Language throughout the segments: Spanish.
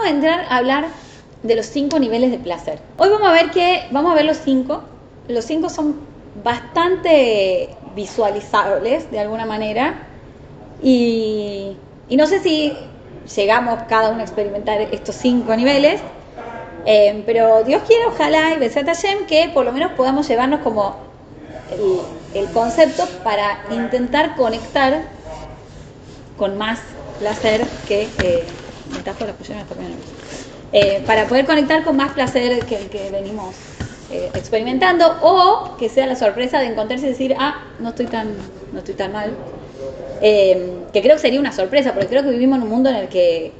vamos a entrar a hablar de los 5 niveles de placer. Hoy vamos a ver los 5. Los 5 son bastante visualizables de alguna manera y no sé si llegamos cada uno a experimentar estos 5 niveles, pero Dios quiere, ojalá, y Besat Hashem, que por lo menos podamos llevarnos como el concepto para intentar conectar con más placer que para poder conectar con más placer que el que venimos experimentando, o que sea la sorpresa de encontrarse y decir, no estoy tan mal, que creo que sería una sorpresa, porque creo que vivimos en un mundo en el que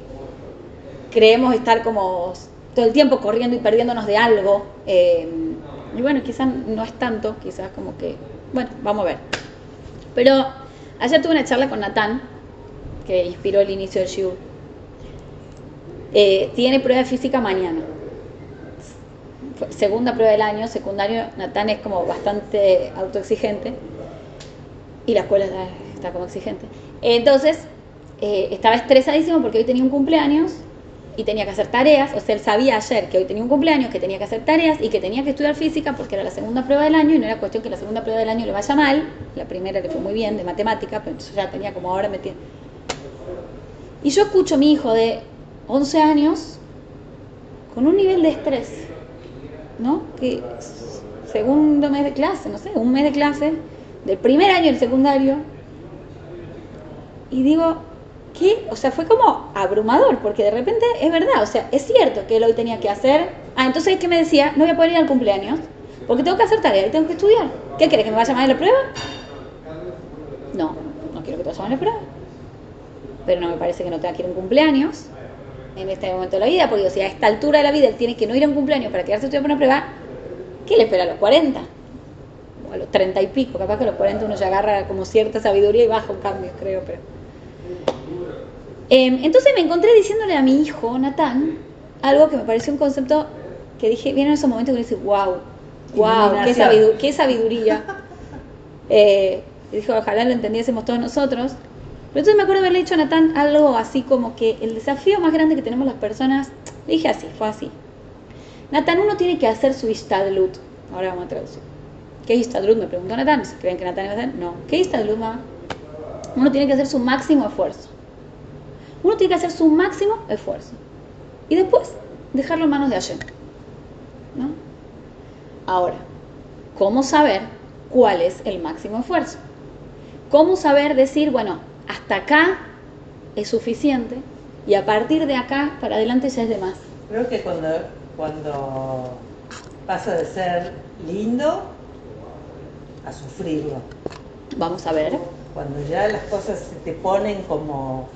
creemos estar como todo el tiempo corriendo y perdiéndonos de algo, y bueno, quizás no es tanto, quizás como que, bueno, vamos a ver. Pero ayer tuve una charla con Natán, que inspiró el inicio del shiur. Tiene prueba de física mañana, segunda prueba del año, secundario. Natán es como bastante autoexigente y la escuela está como exigente. Entonces estaba estresadísimo porque hoy tenía un cumpleaños y tenía que hacer tareas. O sea, él sabía ayer que hoy tenía un cumpleaños, que tenía que hacer tareas y que tenía que estudiar física porque era la segunda prueba del año, y no era cuestión que la segunda prueba del año le vaya mal. La primera le fue muy bien, de matemática, pero yo ya tenía como ahora metido. Y yo escucho a mi hijo de 11 años con un nivel de estrés, ¿no? Que segundo mes de clase, no sé, un mes de clase, del primer año del secundario, y digo, ¿qué? O sea, fue como abrumador, porque de repente es verdad, o sea, es cierto que él hoy tenía que hacer, entonces, ¿qué me decía? No voy a poder ir al cumpleaños, porque tengo que hacer tarea y tengo que estudiar. ¿Qué querés, que me vaya mal en la prueba? No quiero que te vaya mal en la prueba, pero no me parece que no tenga que ir a un cumpleaños en este momento de la vida, porque si a esta altura de la vida él tiene que no ir a un cumpleaños para quedarse estudiando para una prueba, ¿qué le espera a los 40? O a los 30 y pico, capaz que a los 40 uno ya agarra como cierta sabiduría y baja un cambio, creo, pero... entonces me encontré diciéndole a mi hijo, Natán, algo que me pareció un concepto que dije, viene en esos momentos que dice, wow, qué sabiduría. Y dijo, ojalá lo entendiésemos todos nosotros. Pero entonces me acuerdo haberle dicho a Natán algo así como que el desafío más grande que tenemos las personas, le dije así, fue así. Natán, uno tiene que hacer su Ishtadlut. Ahora vamos a traducir. ¿Qué es Ishtadlut? Me preguntó Natán. ¿Se creen que Natán iba a hacer? No. ¿Qué es Ishtadlut, mamá? Uno tiene que hacer su máximo esfuerzo. Uno tiene que hacer su máximo esfuerzo. Y después, dejarlo en manos de Hashem, ¿no? Ahora, ¿cómo saber cuál es el máximo esfuerzo? ¿Cómo saber decir, bueno, hasta acá es suficiente y a partir de acá para adelante ya es de más? Creo que cuando pasa de ser lindo a sufrirlo. Vamos a ver. Cuando ya las cosas se te ponen como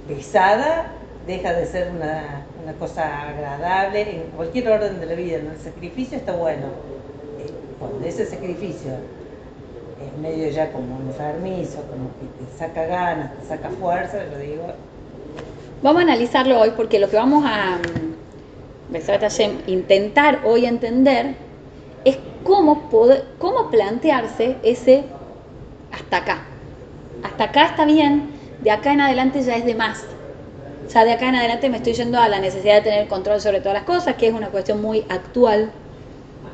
pesada, deja de ser una cosa agradable en cualquier orden de la vida. ¿No? El sacrificio está bueno. Cuando ese sacrificio es medio ya como enfermizo, como que te saca ganas, te saca fuerza, yo digo... Vamos a analizarlo hoy porque lo que vamos a intentar hoy entender es cómo plantearse ese hasta acá. Hasta acá está bien, de acá en adelante ya es de más. Ya de acá en adelante me estoy yendo a la necesidad de tener control sobre todas las cosas, que es una cuestión muy actual,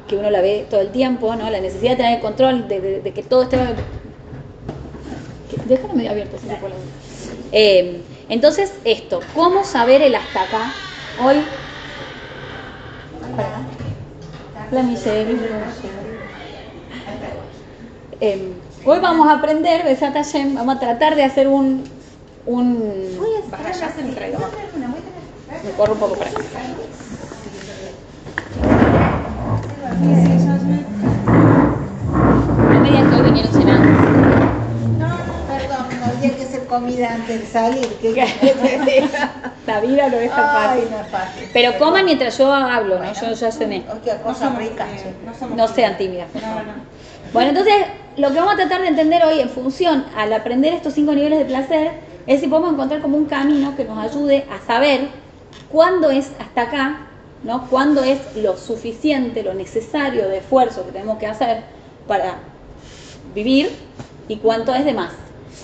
que uno la ve todo el tiempo, ¿no? La necesidad de tener control, de que todo esté... Déjalo medio abierto, si se puede. Entonces, esto, ¿cómo saber el hasta acá? Hoy... La miseria. Hoy vamos a aprender, Besat Hashem, vamos a tratar de hacer un me corro un poco para acá. A medida que hoy vinieron cenando. Perdón, no había que hacer comida antes de salir. La vida no es tan fácil. No es fácil. Pero coman mientras yo hablo, ¿no? Yo ya cené. Qué cosa rica. No sean tímidas. Bueno, entonces lo que vamos a tratar de entender hoy en función al aprender estos 5 niveles de placer es si podemos encontrar como un camino que nos ayude a saber cuándo es hasta acá, ¿no? Cuándo es lo suficiente, lo necesario de esfuerzo que tenemos que hacer para vivir y cuánto es de más.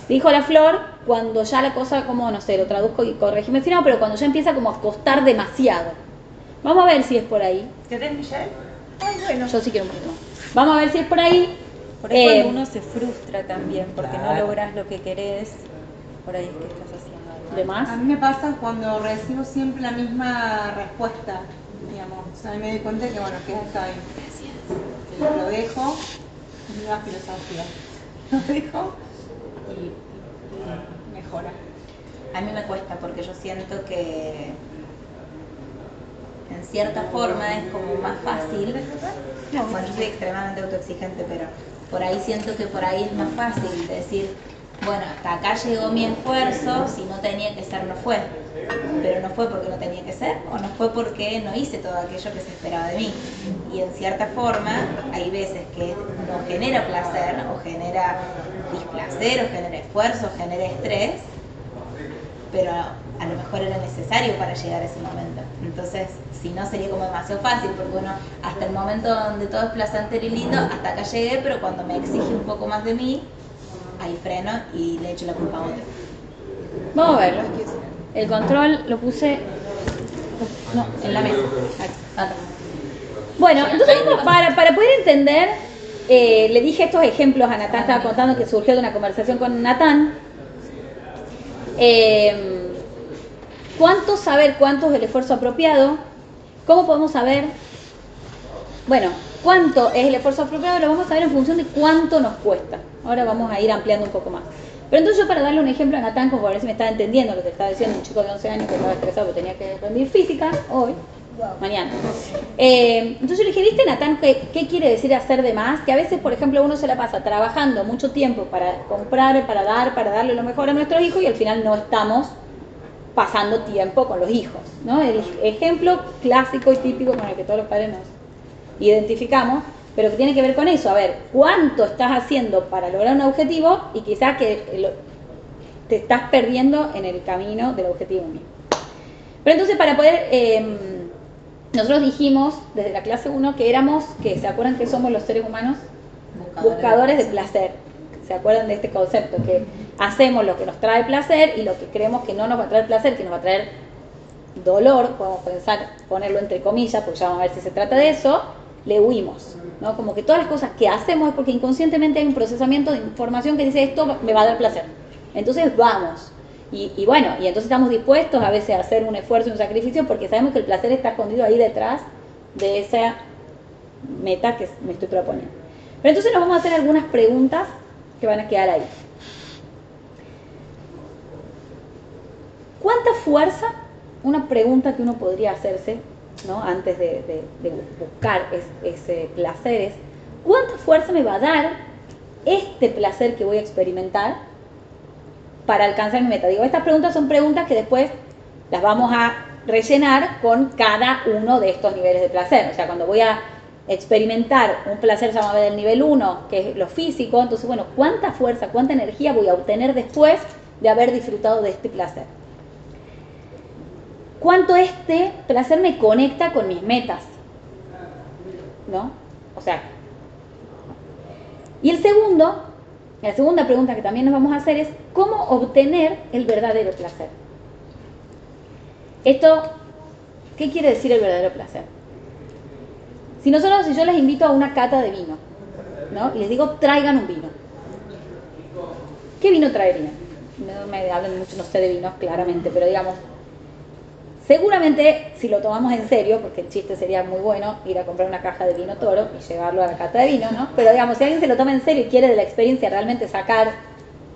Dijo la Flor cuando ya la cosa, como, no sé, lo traduzco y corregime si no, pero cuando ya empieza como a costar demasiado. Vamos a ver si es por ahí. ¿Querés, Michelle? Ay, bueno. Yo sí quiero un poquito más. Vamos a ver si es por ahí. Por ahí cuando uno se frustra también, porque no Claro. logras lo que querés, por ahí es que estás haciendo algo. ¿De más? A mí me pasa cuando recibo siempre la misma respuesta, digamos. O sea, me doy cuenta que, bueno, que está bien. Que lo dejo, nueva filosofía. Lo dejo y mejora. A mí me cuesta porque yo siento que en cierta forma es como más fácil. Bueno, yo soy extremadamente autoexigente, pero por ahí siento que por ahí es más fácil decir, bueno, hasta acá llegó mi esfuerzo, si no tenía que ser, no fue. Pero no fue porque no tenía que ser, o no fue porque no hice todo aquello que se esperaba de mí. Y en cierta forma, hay veces que no genera placer, o genera displacer, o genera esfuerzo, o genera estrés, pero a lo mejor era necesario para llegar a ese momento. Entonces, si no, sería como demasiado fácil, porque uno, hasta el momento donde todo es placentero y lindo, hasta acá llegué, pero cuando me exige un poco más de mí, ahí freno y le echo la culpa a otro. Vamos a verlo. El control lo puse no, en la mesa. Acá. Bueno, entonces para poder entender, le dije estos ejemplos a Natán, estaba contando que surgió de una conversación con Natán. ¿Cuánto saber cuánto es el esfuerzo apropiado? ¿Cómo podemos saber? Bueno, cuánto es el esfuerzo apropiado lo vamos a saber en función de cuánto nos cuesta. Ahora vamos a ir ampliando un poco más. Pero entonces yo, para darle un ejemplo a Natán, como para ver si me estaba entendiendo lo que estaba diciendo un chico de 11 años que estaba estresado porque tenía que rendir física hoy, mañana. Entonces yo le dije, ¿viste, Natán, qué quiere decir hacer de más? Que a veces, por ejemplo, uno se la pasa trabajando mucho tiempo para comprar, para darle lo mejor a nuestros hijos y al final no estamos pasando tiempo con los hijos, ¿no? El ejemplo clásico y típico con el que todos los padres nos identificamos, pero que tiene que ver con eso, a ver, cuánto estás haciendo para lograr un objetivo y quizás que te estás perdiendo en el camino del objetivo mismo. Pero entonces, para poder, nosotros dijimos desde la clase 1 que éramos, que ¿se acuerdan que somos los seres humanos? Buscadores de placer. ¿Se acuerdan de este concepto? Que hacemos lo que nos trae placer y lo que creemos que no nos va a traer placer, que nos va a traer dolor, podemos pensar, ponerlo entre comillas, porque ya vamos a ver si se trata de eso, le huimos, ¿no? Como que todas las cosas que hacemos es porque inconscientemente hay un procesamiento de información que dice esto me va a dar placer. Entonces vamos. Y bueno, y entonces estamos dispuestos a veces a hacer un esfuerzo y un sacrificio porque sabemos que el placer está escondido ahí detrás de esa meta que me estoy proponiendo. Pero entonces nos vamos a hacer algunas preguntas que van a quedar ahí. ¿Cuánta fuerza? Una pregunta que uno podría hacerse, ¿no? Antes de buscar ese placer es, ¿cuánta fuerza me va a dar este placer que voy a experimentar para alcanzar mi meta? Digo, estas preguntas son preguntas que después las vamos a rellenar con cada uno de estos niveles de placer. O sea, cuando voy a experimentar un placer, se llama del nivel 1, que es lo físico, entonces, bueno, ¿cuánta fuerza, cuánta energía voy a obtener después de haber disfrutado de este placer? ¿Cuánto este placer me conecta con mis metas? ¿No? O sea, y la segunda pregunta que también nos vamos a hacer es, ¿cómo obtener el verdadero placer? Esto, ¿qué quiere decir el verdadero placer? Si yo les invito a una cata de vino, ¿no? Y les digo, traigan un vino. ¿Qué vino traerían? No me hablan mucho, no sé de vinos claramente, pero digamos, seguramente si lo tomamos en serio, porque el chiste sería muy bueno ir a comprar una caja de vino Toro y llevarlo a la cata de vino, ¿no? Pero digamos, si alguien se lo toma en serio y quiere de la experiencia realmente sacar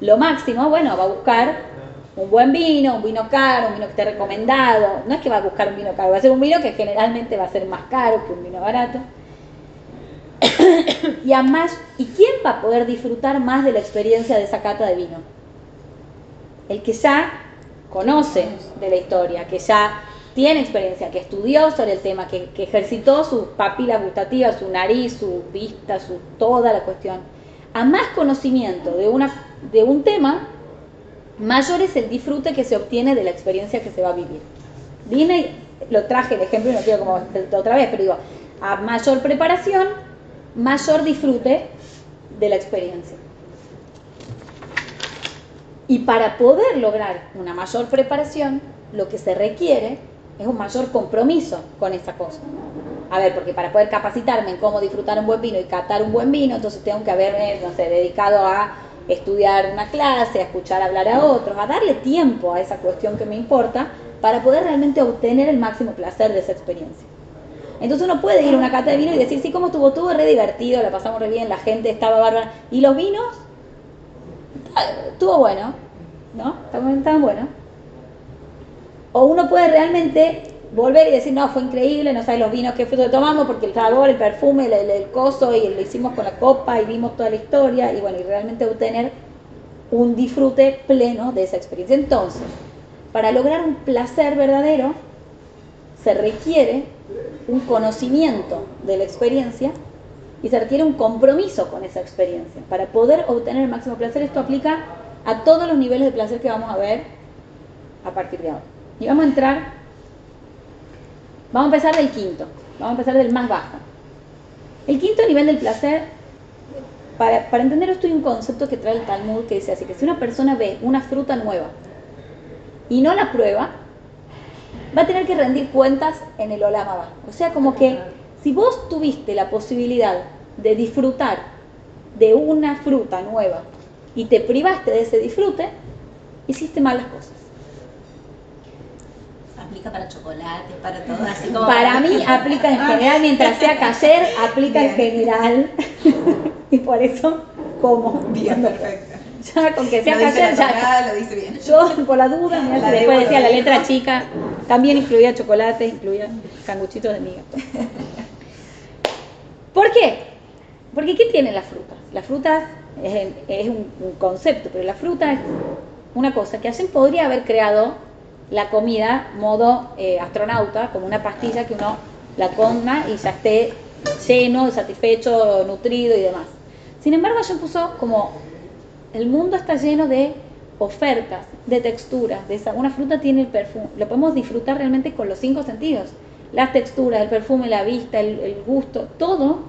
lo máximo, bueno, va a buscar un buen vino, un vino caro, un vino que esté recomendado. No es que va a buscar un vino caro, va a ser un vino que generalmente va a ser más caro que un vino barato. ¿Y quién va a poder disfrutar más de la experiencia de esa cata de vino? El que ya conoce de la historia, que ya tiene experiencia, que estudió sobre el tema, que ejercitó sus papilas gustativas, su nariz, su vista, toda la cuestión. A más conocimiento de un tema, mayor es el disfrute que se obtiene de la experiencia que se va a vivir. Vine y lo traje el ejemplo y no quiero como otra vez, pero digo, a mayor preparación, mayor disfrute de la experiencia. Y para poder lograr una mayor preparación, lo que se requiere es un mayor compromiso con esa cosa. A ver, porque para poder capacitarme en cómo disfrutar un buen vino y catar un buen vino, entonces tengo que haberme, no sé, dedicado a estudiar una clase, a escuchar hablar a otros, a darle tiempo a esa cuestión que me importa para poder realmente obtener el máximo placer de esa experiencia. Entonces uno puede ir a una cata de vino y decir, sí, cómo estuvo re divertido, la pasamos re bien, la gente estaba bárbara. ¿Y los vinos? Estuvo bueno, ¿no? Estaban buenos. O uno puede realmente volver y decir, no, fue increíble, no sabes los vinos, qué fruto tomamos, porque el sabor, el perfume, el coso, y lo hicimos con la copa y vimos toda la historia, y bueno, y realmente obtener un disfrute pleno de esa experiencia. Entonces, para lograr un placer verdadero, se requiere un conocimiento de la experiencia y se requiere un compromiso con esa experiencia. Para poder obtener el máximo placer, esto aplica a todos los niveles de placer que vamos a ver a partir de ahora. Y vamos a empezar del quinto, vamos a empezar del más bajo. El quinto nivel del placer, para entender esto hay un concepto que trae el Talmud que dice así, que si una persona ve una fruta nueva y no la prueba, va a tener que rendir cuentas en el Olam Haba. O sea, como que si vos tuviste la posibilidad de disfrutar de una fruta nueva y te privaste de ese disfrute, hiciste mal las cosas. Aplica para chocolates, para todo, así como Para mí aplica en general, mientras sea cayer, aplica en general. Y por eso, como. Bien, perfecto. Ya con que sea Lo dice cayer, la ya. tonada, lo dice bien. Yo, por la duda, mirá, La después debo, decía lo la digo. letra chica, también incluía chocolates, incluía sanguchitos de miga. ¿Por qué? Porque ¿qué tienen las frutas? Las frutas es un concepto, pero la fruta es una cosa que Hashem podría haber creado la comida modo astronauta, como una pastilla que uno la coma y ya esté lleno, satisfecho, nutrido y demás. Sin embargo, Hashem puso como el mundo está lleno de ofertas, de texturas, una fruta tiene el perfume, lo podemos disfrutar realmente con los 5 sentidos, las texturas, el perfume, la vista, el gusto, todo.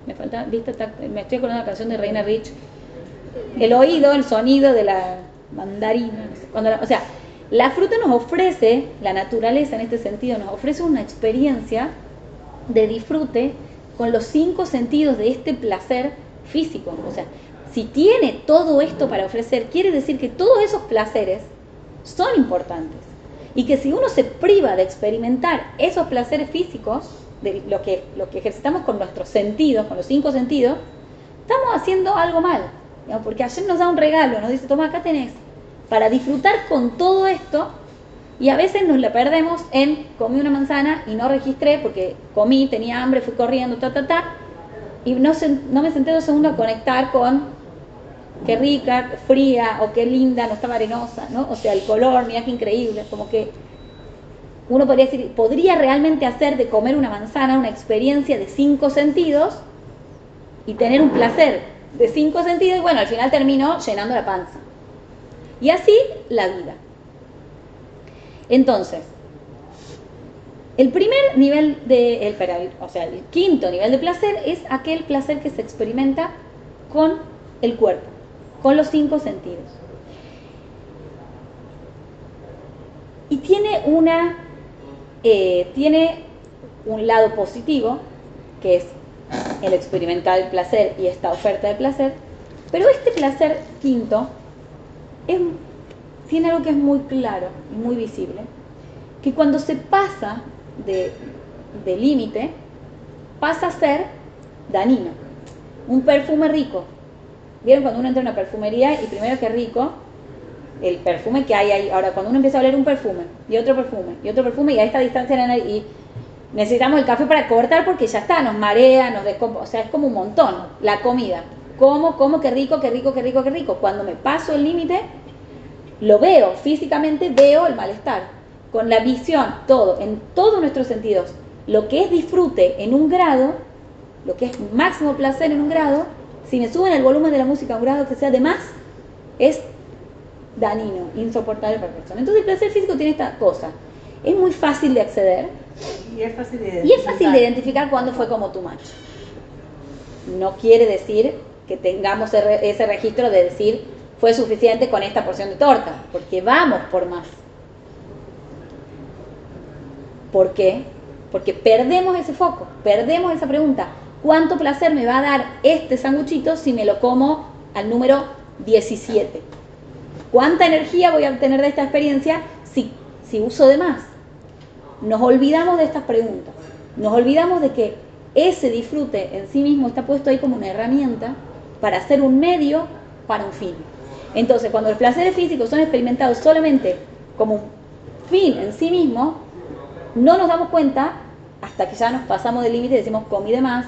Me falta vista, me estoy acordando de la canción de Reina Rich, el oído, el sonido de la mandarina, no sé, o sea, la fruta nos ofrece, la naturaleza en este sentido, nos ofrece una experiencia de disfrute con los 5 sentidos de este placer físico. O sea, si tiene todo esto para ofrecer, quiere decir que todos esos placeres son importantes. Y que si uno se priva de experimentar esos placeres físicos, de lo que ejercitamos con nuestros sentidos, con los 5 sentidos, estamos haciendo algo mal. ¿No? Porque ayer nos da un regalo, nos dice, toma, acá tenés, para disfrutar con todo esto, y a veces nos la perdemos en comí una manzana y no registré porque comí, tenía hambre, fui corriendo, y no me senté 2 segundos a conectar con qué rica, fría, o qué linda, no estaba arenosa, ¿no? O sea, el color, mira qué increíble, como que uno podría decir, podría realmente hacer de comer una manzana una experiencia de 5 sentidos y tener un placer de 5 sentidos, y bueno, al final terminó llenando la panza. Y así la vida. Entonces, el primer nivel el quinto nivel de placer es aquel placer que se experimenta con el cuerpo, con los 5 sentidos. Y tiene un lado positivo, que es el experimentar el placer y esta oferta de placer, pero este placer quinto tiene algo que es muy claro y muy visible, que cuando se pasa de límite, pasa a ser dañino. Un perfume rico. ¿Vieron cuando uno entra en una perfumería y primero que rico, el perfume que hay ahí? Ahora, cuando uno empieza a oler un perfume, y otro perfume, y otro perfume, y a esta distancia en la nariz, y necesitamos el café para cortar porque ya está, nos marea, nos descompone, o sea, es como un montón. La comida, como, qué rico, qué rico, qué rico, qué rico. Cuando me paso el límite, lo veo, físicamente veo el malestar. Con la visión, todo, en todos nuestros sentidos, lo que es disfrute en un grado, lo que es máximo placer en un grado, si me suben el volumen de la música a un grado que sea de más, es dañino, insoportable para la persona. Entonces el placer físico tiene esta cosa. Es muy fácil de acceder. Y es fácil de identificar cuándo fue como too much. No quiere decir que tengamos ese registro de decir, fue suficiente con esta porción de torta, porque vamos por más. ¿Por qué? Porque perdemos ese foco, perdemos esa pregunta. ¿Cuánto placer me va a dar este sanguchito si me lo como al número 17? ¿Cuánta energía voy a obtener de esta experiencia si uso de más? Nos olvidamos de estas preguntas. Nos olvidamos de que ese disfrute en sí mismo está puesto ahí como una herramienta para ser un medio para un fin. Entonces, cuando los placeres físicos son experimentados solamente como un fin en sí mismo, no nos damos cuenta hasta que ya nos pasamos del límite y decimos, comí de más,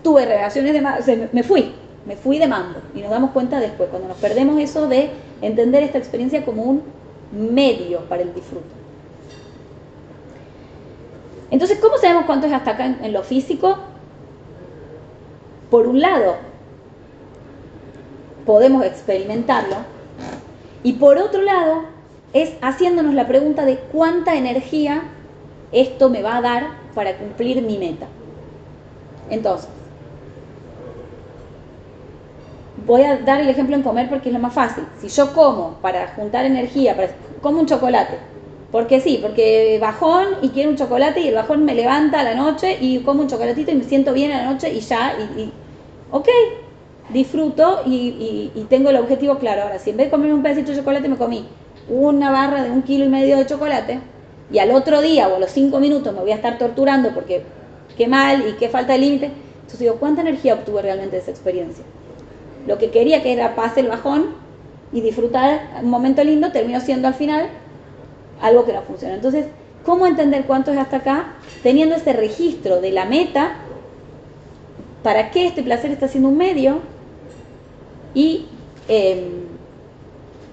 tuve relaciones de más, o sea, me fui de mambo. Y nos damos cuenta después, cuando nos perdemos eso de entender esta experiencia como un medio para el disfrute. Entonces, ¿cómo sabemos cuánto es hasta acá en lo físico? Por un lado, podemos experimentarlo, y por otro lado, es haciéndonos la pregunta de cuánta energía esto me va a dar para cumplir mi meta. Entonces, voy a dar el ejemplo en comer porque es lo más fácil. Si yo como para juntar energía, como un chocolate, porque sí, porque bajón y quiero un chocolate y el bajón me levanta a la noche y como un chocolatito y me siento bien a la noche y ya, ok, disfruto y tengo el objetivo claro. Ahora, si en vez de comerme un pedacito de chocolate me comí una barra de 1,5 kilos de chocolate y al otro día o a los 5 minutos me voy a estar torturando porque qué mal y qué falta de límite, entonces digo, ¿cuánta energía obtuve realmente de esa experiencia? Lo que quería que era pase el bajón y disfrutar un momento lindo, terminó siendo al final algo que no funciona. Entonces, ¿cómo entender cuánto es hasta acá? Teniendo ese registro de la meta, para qué este placer está siendo un medio y,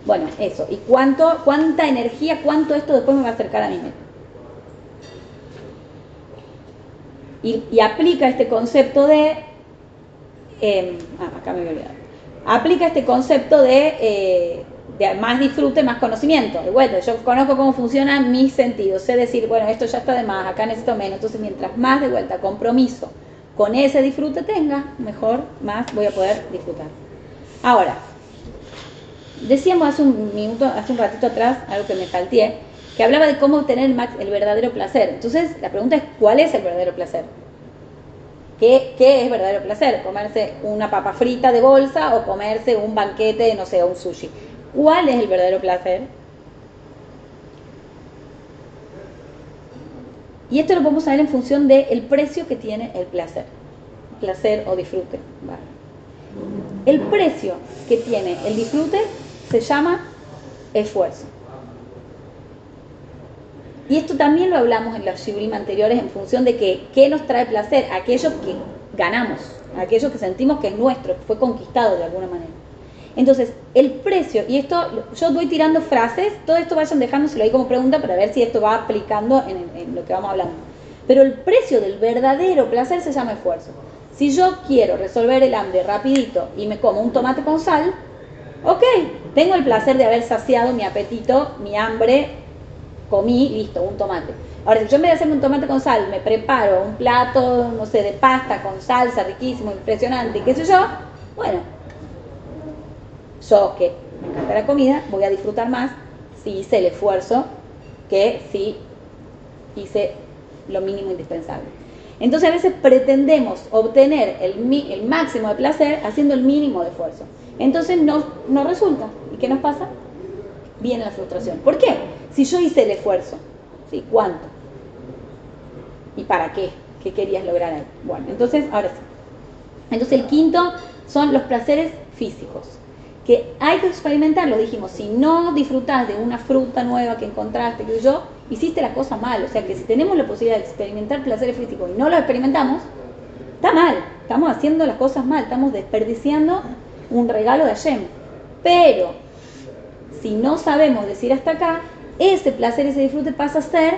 bueno, eso. Y cuánta energía, cuánto esto después me va a acercar a mi meta. Y aplica este concepto de... acá me voy a olvidar. Aplica este concepto de más disfrute, más conocimiento. De vuelta, yo conozco cómo funcionan mis sentidos. Sé decir, bueno, esto ya está de más, acá necesito menos. Entonces, mientras más de vuelta compromiso con ese disfrute tenga, mejor, más voy a poder disfrutar. Ahora, decíamos hace un ratito atrás, algo que me salteé, que hablaba de cómo obtener el verdadero placer. Entonces, la pregunta es, ¿cuál es el verdadero placer? ¿Qué es verdadero placer? ¿Comerse una papa frita de bolsa o comerse un banquete, no sé, un sushi? ¿Cuál es el verdadero placer? Y esto lo podemos saber en función del precio que tiene el placer o disfrute. Vale. El precio que tiene el disfrute se llama esfuerzo. Y esto también lo hablamos en los Shiurim anteriores en función de que qué nos trae placer, aquello que ganamos, aquello que sentimos que es nuestro, que fue conquistado de alguna manera. Entonces, el precio, y esto, yo voy tirando frases, todo esto vayan dejándoselo ahí como pregunta para ver si esto va aplicando en lo que vamos hablando. Pero el precio del verdadero placer se llama esfuerzo. Si yo quiero resolver el hambre rapidito y me como un tomate con sal, ok, tengo el placer de haber saciado mi apetito, mi hambre, comí, listo, un tomate. Ahora, si yo en vez de hacerme un tomate con sal, me preparo un plato, no sé, de pasta con salsa, riquísimo, impresionante, qué sé yo, bueno, yo que me encanta la comida, voy a disfrutar más si hice el esfuerzo que si hice lo mínimo indispensable. Entonces a veces pretendemos obtener el máximo de placer haciendo el mínimo de esfuerzo. Entonces no resulta. ¿Y qué nos pasa? Viene la frustración. ¿Por qué? Si yo hice el esfuerzo, ¿sí? ¿Cuánto? ¿Y para qué? ¿Qué querías lograr ahí? Bueno, entonces, ahora sí. Entonces el quinto son los placeres físicos, que hay que experimentarlo. Dijimos, si no disfrutás de una fruta nueva que encontraste, que yo, hiciste las cosas mal. O sea que si tenemos la posibilidad de experimentar placeres físicos y no los experimentamos, está mal, estamos haciendo las cosas mal, estamos desperdiciando un regalo de Hashem. Pero si no sabemos decir hasta acá, ese placer, ese disfrute pasa a ser,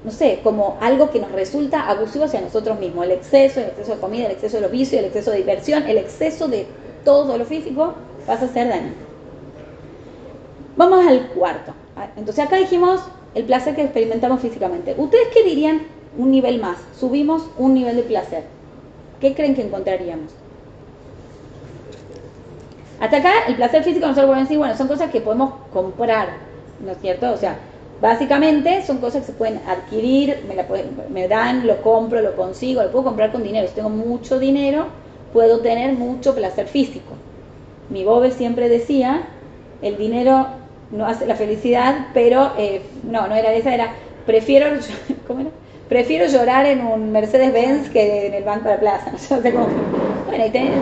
no sé, como algo que nos resulta abusivo hacia nosotros mismos. El exceso de comida, el exceso de los vicios, el exceso de diversión, el exceso de todo lo físico pasa a ser dañino. Vamos al cuarto. Entonces acá dijimos el placer que experimentamos físicamente. ¿Ustedes qué dirían un nivel más? Subimos un nivel de placer. ¿Qué creen que encontraríamos? Hasta acá, el placer físico nosotros podemos decir, bueno, son cosas que podemos comprar, ¿no es cierto? O sea, básicamente son cosas que se pueden adquirir, me dan, lo compro, lo consigo, lo puedo comprar con dinero. Si tengo mucho dinero, puedo tener mucho placer físico. Mi Bobe siempre decía, el dinero no hace la felicidad, pero, no era esa, era, ¿cómo era? Prefiero llorar en un Mercedes-Benz que en el Banco de la Plaza. O sea, como, bueno, y tenés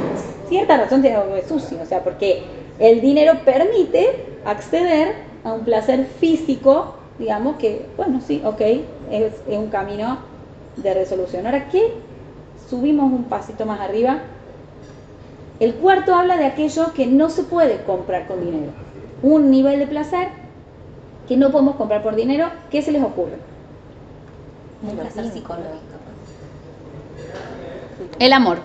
cierta razón, tiene algo de sucio, o sea, porque el dinero permite acceder a un placer físico, digamos que, bueno, sí, ok, es un camino de resolución. Ahora, ¿qué? Subimos un pasito más arriba. El cuarto habla de aquello que no se puede comprar con dinero. Un nivel de placer que no podemos comprar por dinero. ¿Qué se les ocurre? Un placer psicológico. El amor.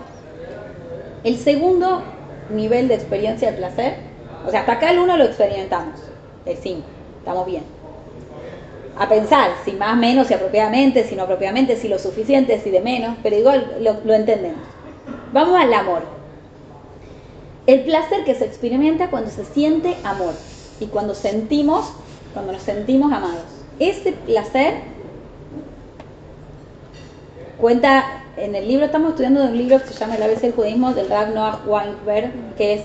El segundo nivel de experiencia de placer, o sea, hasta acá el 1 lo experimentamos, el 5, estamos bien. A pensar, si más, menos, si apropiadamente, si no apropiadamente, si lo suficiente, si de menos, pero igual lo entendemos. Vamos al amor. El placer que se experimenta cuando se siente amor y cuando nos sentimos amados. Ese placer cuenta, en el libro, estamos estudiando de un libro que se llama El ABC del judaísmo, del Rav Noah Weinberg, que es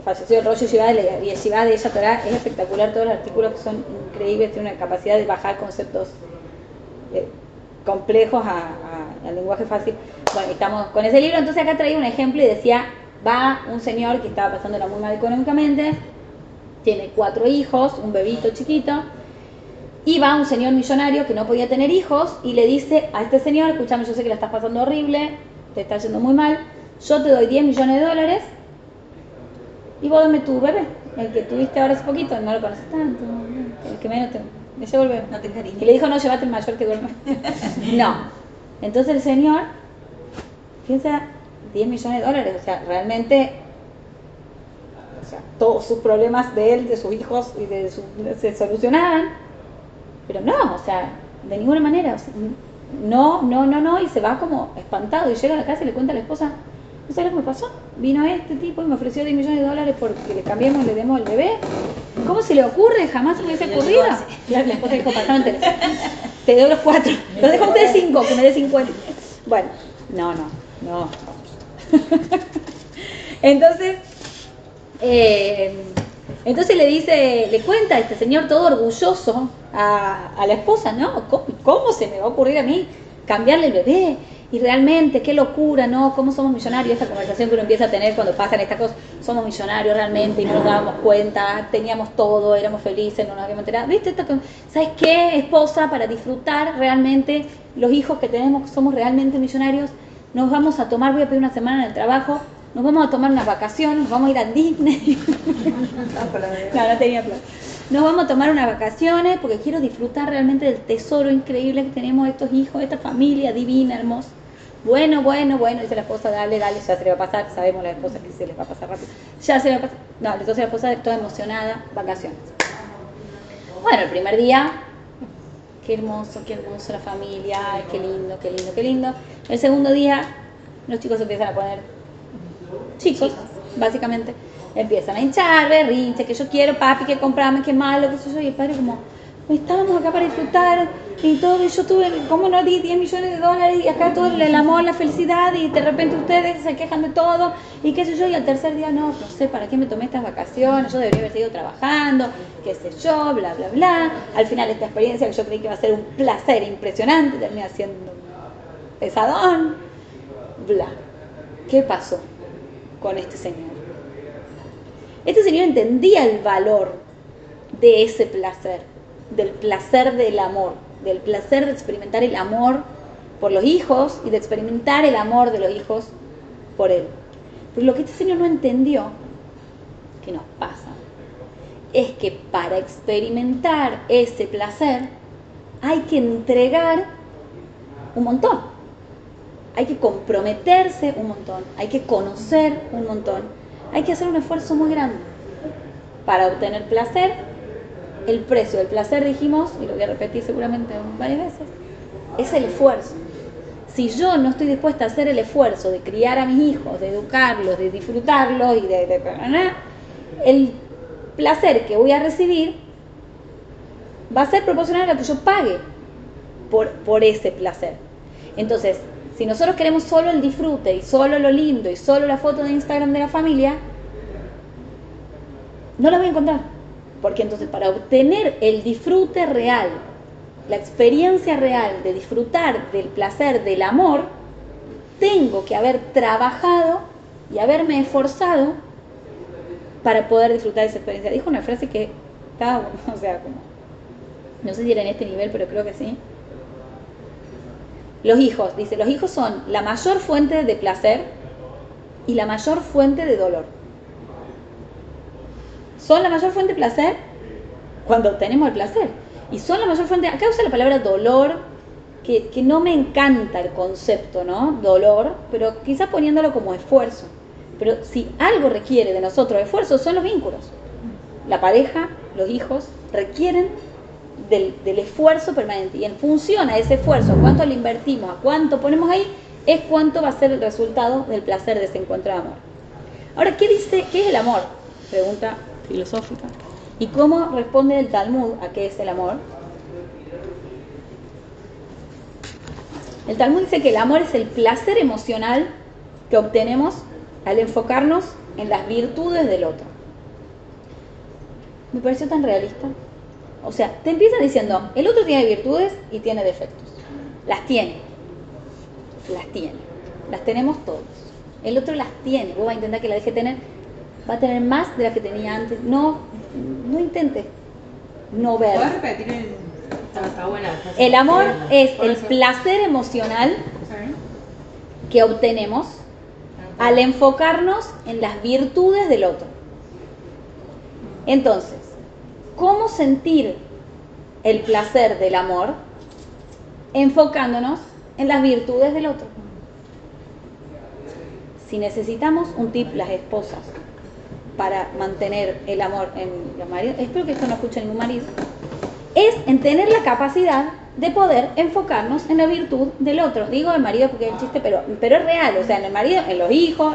falleció el Rosh Yeshiva de Yeshiva de Ella Torah. Es espectacular, todos los artículos que son increíbles, tiene una capacidad de bajar conceptos complejos al lenguaje fácil. Bueno, estamos con ese libro. Entonces acá traía un ejemplo y decía, va un señor que estaba pasándola muy mal económicamente, tiene 4 hijos, un bebito chiquito, y va un señor millonario que no podía tener hijos y le dice a este señor, escúchame, yo sé que la estás pasando horrible, te está yendo muy mal, yo te doy $10 millones y vos dame tu bebé, el que tuviste ahora hace poquito, no lo conoces tanto, el que menos me llevo el bebé. No te encariñes. Y le dijo, no, llévate el mayor que duerme. No. Entonces el señor piensa, $10 millones, o sea, realmente, o sea, todos sus problemas de él, de sus hijos y se solucionaban, pero no, o sea, de ninguna manera, o sea, no, y se va como espantado y llega a la casa y le cuenta a la esposa, ¿no sabes lo que me pasó? Vino este tipo y me ofreció $10 millones porque le cambiemos, le demos el bebé. ¿Cómo se le ocurre? Jamás se me hubiese ocurrido. La esposa dijo, pasaron teléfono. Te doy los 4, los dejo a ustedes 5, que me dé 50. Bueno, no. Entonces le cuenta a este señor todo orgulloso a la esposa, ¿no? ¿Cómo se me va a ocurrir a mí cambiarle el bebé? Y realmente, qué locura, ¿no? ¿Cómo somos millonarios? Esta conversación que uno empieza a tener cuando pasan estas cosas. Somos millonarios realmente y no nos dábamos cuenta, teníamos todo, éramos felices, no nos habíamos enterado. ¿Viste? ¿Sabes qué, esposa? Para disfrutar realmente los hijos que tenemos, somos realmente millonarios, nos vamos a tomar, voy a pedir una semana en el trabajo, nos vamos a tomar unas vacaciones, nos vamos a ir a Disney. No tenía plan. Nos vamos a tomar unas vacaciones porque quiero disfrutar realmente del tesoro increíble que tenemos estos hijos, esta familia divina, hermosa. Bueno, dice la esposa, dale, ya se le va a pasar, sabemos la esposa que se les va a pasar rápido. Ya se le va a pasar. No, entonces la esposa toda emocionada, vacaciones. Bueno, el primer día, qué hermoso la familia, ay, qué lindo. El segundo día, los chicos se empiezan a poner chicos, básicamente. Empiezan a hinchar, berrinche, que yo quiero, papi, que comprame, que malo, que soy yo. Y el padre como, estábamos acá para disfrutar y todo, y yo tuve, ¿cómo no di $10 millones y acá todo el amor, la felicidad, y de repente ustedes se quejan de todo, y qué sé yo, y al tercer día, no sé para qué me tomé estas vacaciones, yo debería haber seguido trabajando, qué sé yo, bla, bla, bla. Al final esta experiencia que yo creí que iba a ser un placer impresionante, termina siendo un pesadón, bla. ¿Qué pasó con este señor? Este señor entendía el valor de ese placer, del placer del amor, del placer de experimentar el amor por los hijos y de experimentar el amor de los hijos por él. Pero lo que este señor no entendió, que nos pasa, es que para experimentar ese placer hay que entregar un montón, hay que comprometerse un montón, hay que conocer un montón, hay que hacer un esfuerzo muy grande para obtener placer. El precio del placer, dijimos, y lo voy a repetir seguramente varias veces, es el esfuerzo. si yo no estoy dispuesta a hacer el esfuerzo de criar a mis hijos, de educarlos, de disfrutarlos y el placer que voy a recibir va a ser proporcional a lo que yo pague por ese placer. Entonces, si nosotros queremos solo el disfrute y solo lo lindo y solo la foto de Instagram de la familia, no la voy a encontrar. Porque entonces para obtener el disfrute real, la experiencia real de disfrutar del placer del amor, tengo que haber trabajado y haberme esforzado para poder disfrutar de esa experiencia. Dijo una frase que estaba, o sea, como, no sé si era en este nivel, pero creo que sí. Los hijos, dice, los hijos son la mayor fuente de placer y la mayor fuente de dolor. Son la mayor fuente de placer cuando obtenemos el placer. Y son la mayor fuente, acá usa la palabra dolor, que no me encanta el concepto, ¿no? Dolor, pero quizás poniéndolo como esfuerzo. Pero si algo requiere de nosotros esfuerzo, son los vínculos. La pareja, los hijos, requieren del esfuerzo permanente. Y en función a ese esfuerzo, a cuánto le invertimos, a cuánto ponemos ahí, es cuánto va a ser el resultado del placer de ese encuentro de amor. Ahora, ¿qué dice? ¿Qué es el amor? Pregunta filosófica. ¿Y cómo responde el Talmud a qué es el amor? El Talmud dice que el amor es el placer emocional que obtenemos al enfocarnos en las virtudes del otro. Me pareció tan realista. O sea, te empieza diciendo, el otro tiene virtudes y tiene defectos. Las tiene. Las tenemos todos. El otro las tiene. Vos vas a intentar que la deje tener. Va a tener más de las que tenía antes. No intentes no ver. ¿Puedes repetir el...? Está buena. El amor es Por el eso. placer emocional ¿Sí? que obtenemos al enfocarnos en las virtudes del otro. Entonces, ¿cómo sentir el placer del amor? Enfocándonos en las virtudes del otro. Si necesitamos un tip, las esposas, para mantener el amor en los maridos, espero que esto no escuche ningún marido, es en tener la capacidad de poder enfocarnos en la virtud del otro. Digo el marido porque es el chiste, pero es real, o sea, en el marido, en los hijos.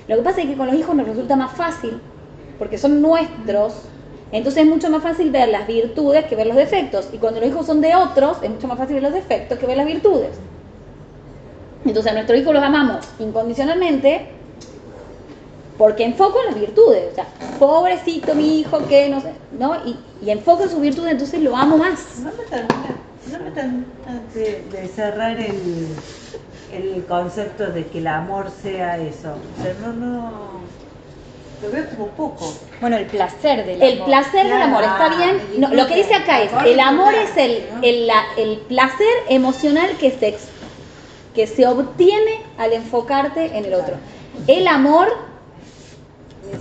Lo que pasa es que con los hijos nos resulta más fácil, porque son nuestros, entonces es mucho más fácil ver las virtudes que ver los defectos. Y cuando los hijos son de otros, es mucho más fácil ver los defectos que ver las virtudes. Entonces a nuestros hijos los amamos incondicionalmente porque enfoco en las virtudes. O sea, pobrecito mi hijo que no sé, ¿no? Y enfoco en sus virtudes, entonces lo amo más. No me termina de cerrar el concepto de que el amor sea eso. O sea, lo veo como poco. Bueno, el placer del amor. El placer del amor, ¿está bien? No, lo que dice acá es, el amor es el placer emocional que se obtiene al enfocarte en el otro. El amor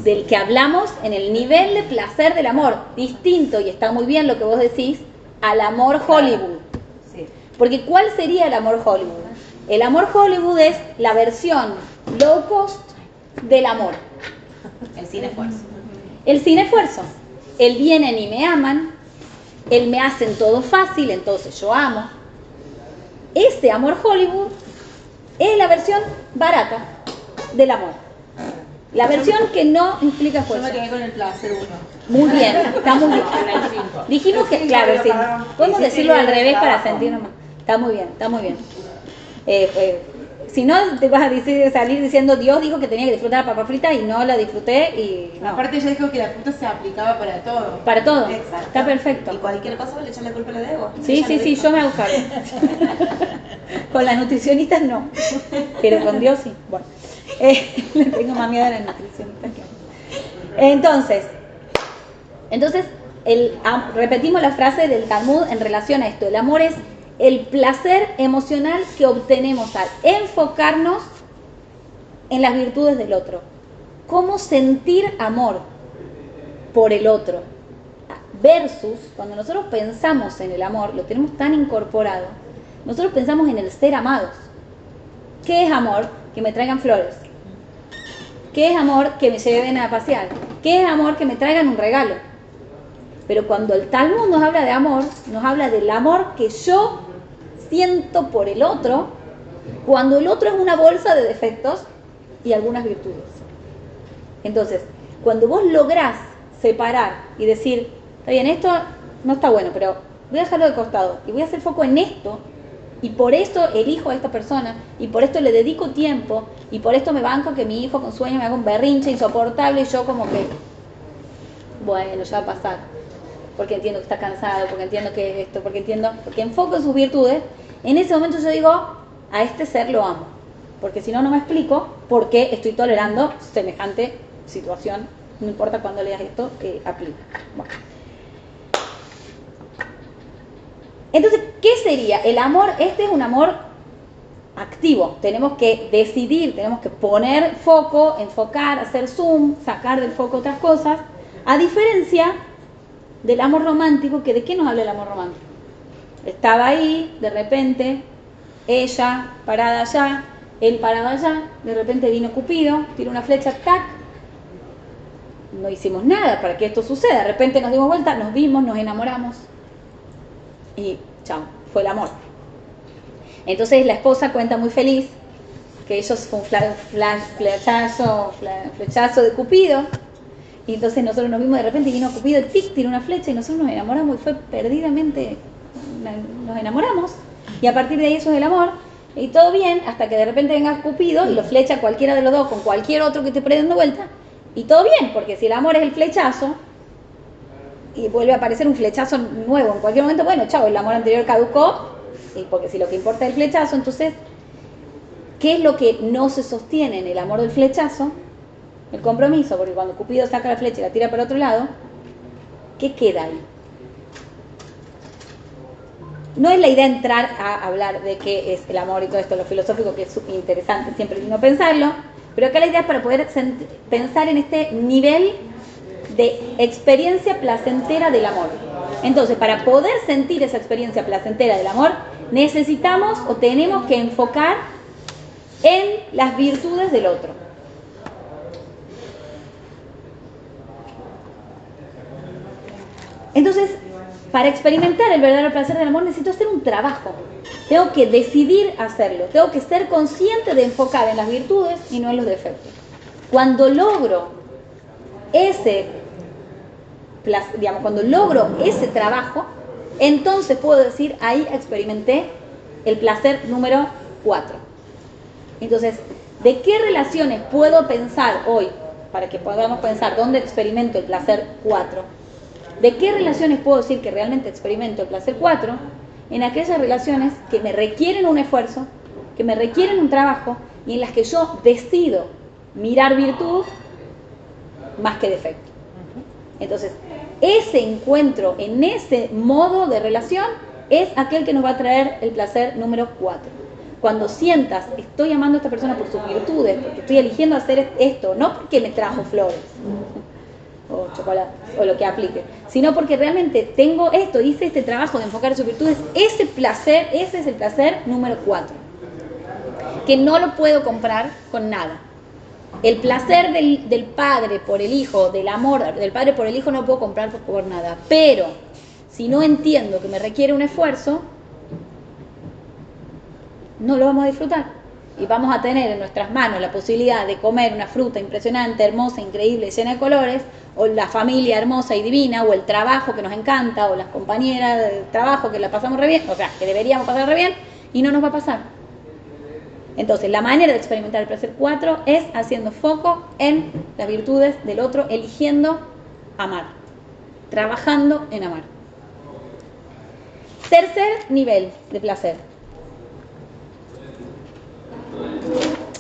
del que hablamos en el nivel de placer del amor, distinto, y está muy bien lo que vos decís, al amor Hollywood. Sí. Porque ¿cuál sería el amor Hollywood? El amor Hollywood es la versión low cost del amor. El sin esfuerzo. El sin esfuerzo. Él vienen y me aman, él me hacen todo fácil, entonces yo amo. Ese amor Hollywood es la versión barata del amor. La versión que no implica Yo esfuerzo. me quedé con el placer uno. Muy bien, está muy bien. Dijimos que, claro, sí, podemos decirlo al revés para sentirnos más. Está muy bien, está muy bien. Si no, te vas a salir diciendo, Dios dijo que tenía que disfrutar la papa frita y no la disfruté y no. Aparte ella dijo que la fruta se aplicaba para todo. Para todo, Exacto. está perfecto. Y cualquier cosa le echan la culpa a la debo. Sí, yo me hago cargo. Con las nutricionistas no, pero con Dios sí. Bueno, le tengo más miedo a las nutricionistas que... Entonces repetimos la frase del Talmud en relación a esto. El amor es el placer emocional que obtenemos al enfocarnos en las virtudes del otro. ¿Cómo sentir amor por el otro? Versus, cuando nosotros pensamos en el amor, lo tenemos tan incorporado, nosotros pensamos en el ser amados. ¿Qué es amor? Que me traigan flores. ¿Qué es amor? Que me lleven a pasear. ¿Qué es amor? Que me traigan un regalo. Pero cuando el Talmud nos habla de amor, nos habla del amor que yo siento por el otro cuando el otro es una bolsa de defectos y algunas virtudes. Entonces, cuando vos lográs separar y decir, está bien, esto no está bueno, pero voy a dejarlo de costado y voy a hacer foco en esto, y por esto elijo a esta persona, y por esto le dedico tiempo, y por esto me banco que mi hijo con sueño me haga un berrinche insoportable y yo como que, bueno, ya va a pasar, porque entiendo que está cansado, porque entiendo que esto, porque enfoco en sus virtudes. En ese momento yo digo, a este ser lo amo, porque si no, no me explico por qué estoy tolerando semejante situación, no importa cuándo leas esto, que aplica. Bueno. Entonces, ¿qué sería? El amor, este es un amor activo, tenemos que decidir, tenemos que poner foco, enfocar, hacer zoom, sacar del foco otras cosas, a diferencia del amor romántico, que ¿de qué nos habla el amor romántico? Estaba ahí, de repente, ella parada allá, él parado allá, de repente vino Cupido, tiró una flecha, tac, no hicimos nada para que esto suceda, de repente nos dimos vuelta, nos vimos, nos enamoramos y chao, fue el amor. Entonces la esposa cuenta muy feliz que ellos fue un flechazo de Cupido, y entonces nosotros nos vimos, de repente vino Cupido, tic, tiró una flecha y nosotros nos enamoramos y fue perdidamente, nos enamoramos, y a partir de ahí eso es el amor, y todo bien hasta que de repente venga Cupido y lo flecha a cualquiera de los dos con cualquier otro que esté dando vuelta, y todo bien, porque si el amor es el flechazo y vuelve a aparecer un flechazo nuevo en cualquier momento, bueno, chao, el amor anterior caducó, y porque si lo que importa es el flechazo, entonces, ¿qué es lo que no se sostiene en el amor del flechazo? El compromiso, porque cuando Cupido saca la flecha y la tira para otro lado, ¿qué queda ahí? No es la idea entrar a hablar de qué es el amor y todo esto, lo filosófico, que es súper interesante, siempre es lindo pensarlo, pero acá la idea es para poder pensar en este nivel de experiencia placentera del amor. Entonces, para poder sentir esa experiencia placentera del amor, necesitamos o tenemos que enfocar en las virtudes del otro. Entonces, para experimentar el verdadero placer del amor necesito hacer un trabajo. Tengo que decidir hacerlo. Tengo que ser consciente de enfocar en las virtudes y no en los defectos. Cuando logro cuando logro ese trabajo, entonces puedo decir, ahí experimenté el placer número 4. Entonces, ¿de qué relaciones puedo pensar hoy, para que podamos pensar dónde experimento el placer 4? ¿De qué relaciones puedo decir que realmente experimento el placer 4? En aquellas relaciones que me requieren un esfuerzo, que me requieren un trabajo, y en las que yo decido mirar virtud más que defecto. Entonces, ese encuentro en ese modo de relación es aquel que nos va a traer el placer número 4. Cuando sientas, estoy amando a esta persona por sus virtudes, porque estoy eligiendo hacer esto, no porque me trajo flores o chocolate o lo que aplique, sino porque realmente tengo esto, hice este trabajo de enfocar sus virtudes, ese es el placer número 4, que no lo puedo comprar con nada. El placer del padre por el hijo, del amor del padre por el hijo, no lo puedo comprar por nada. Pero si no entiendo que me requiere un esfuerzo, no lo vamos a disfrutar. Y vamos a tener en nuestras manos la posibilidad de comer una fruta impresionante, hermosa, increíble, llena de colores, o la familia hermosa y divina, o el trabajo que nos encanta, o las compañeras de trabajo que la pasamos re bien, o sea, que deberíamos pasar re bien, y no nos va a pasar. Entonces, la manera de experimentar el placer 4 es haciendo foco en las virtudes del otro, eligiendo amar, trabajando en amar. Tercer nivel de placer.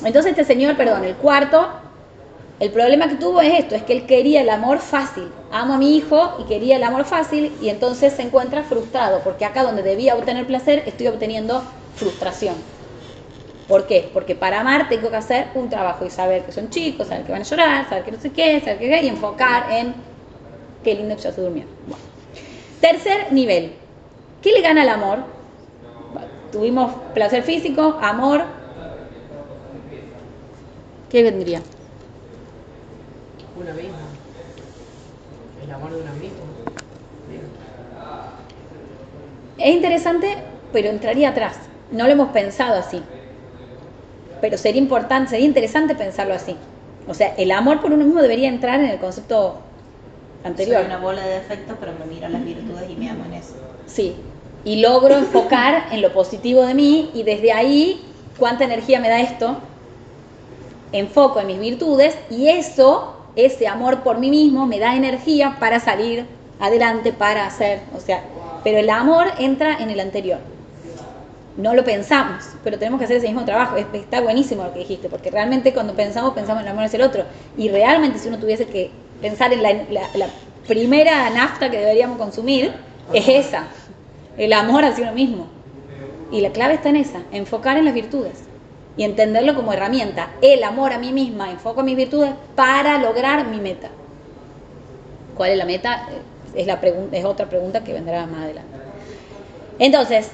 Entonces este señor, el cuarto, el problema que tuvo es esto, es que él quería el amor fácil. Amo a mi hijo y quería el amor fácil, y entonces se encuentra frustrado, porque acá donde debía obtener placer, estoy obteniendo frustración. ¿Por qué? Porque para amar tengo que hacer un trabajo y saber que son chicos, saber que van a llorar, saber que no sé qué, saber que y enfocar en qué lindo que ya se durmió. Bueno. Tercer nivel. ¿Qué le gana al amor? Tuvimos placer físico, amor. ¿Qué vendría? Uno mismo. El amor de uno mismo. Es interesante, pero entraría atrás. No lo hemos pensado así. pero sería importante, sería interesante pensarlo así. O sea, el amor por uno mismo debería entrar en el concepto anterior. Soy una bola de defectos, pero me miro las virtudes y me amo en eso. Sí, y logro enfocar en lo positivo de mí y desde ahí, ¿cuánta energía me da esto? Enfoco en mis virtudes y eso, ese amor por mí mismo me da energía para salir adelante, para hacer, o sea, pero el amor entra en el anterior. No lo pensamos, pero tenemos que hacer ese mismo trabajo. Está buenísimo lo que dijiste, porque realmente cuando pensamos en el amor hacia el otro. Y realmente si uno tuviese que pensar en la primera nafta que deberíamos consumir, es esa, el amor hacia uno mismo. Y la clave está en esa, enfocar en las virtudes y entenderlo como herramienta. El amor a mí misma, enfoco en mis virtudes para lograr mi meta. ¿Cuál es la meta? Es otra pregunta que vendrá más adelante. Entonces,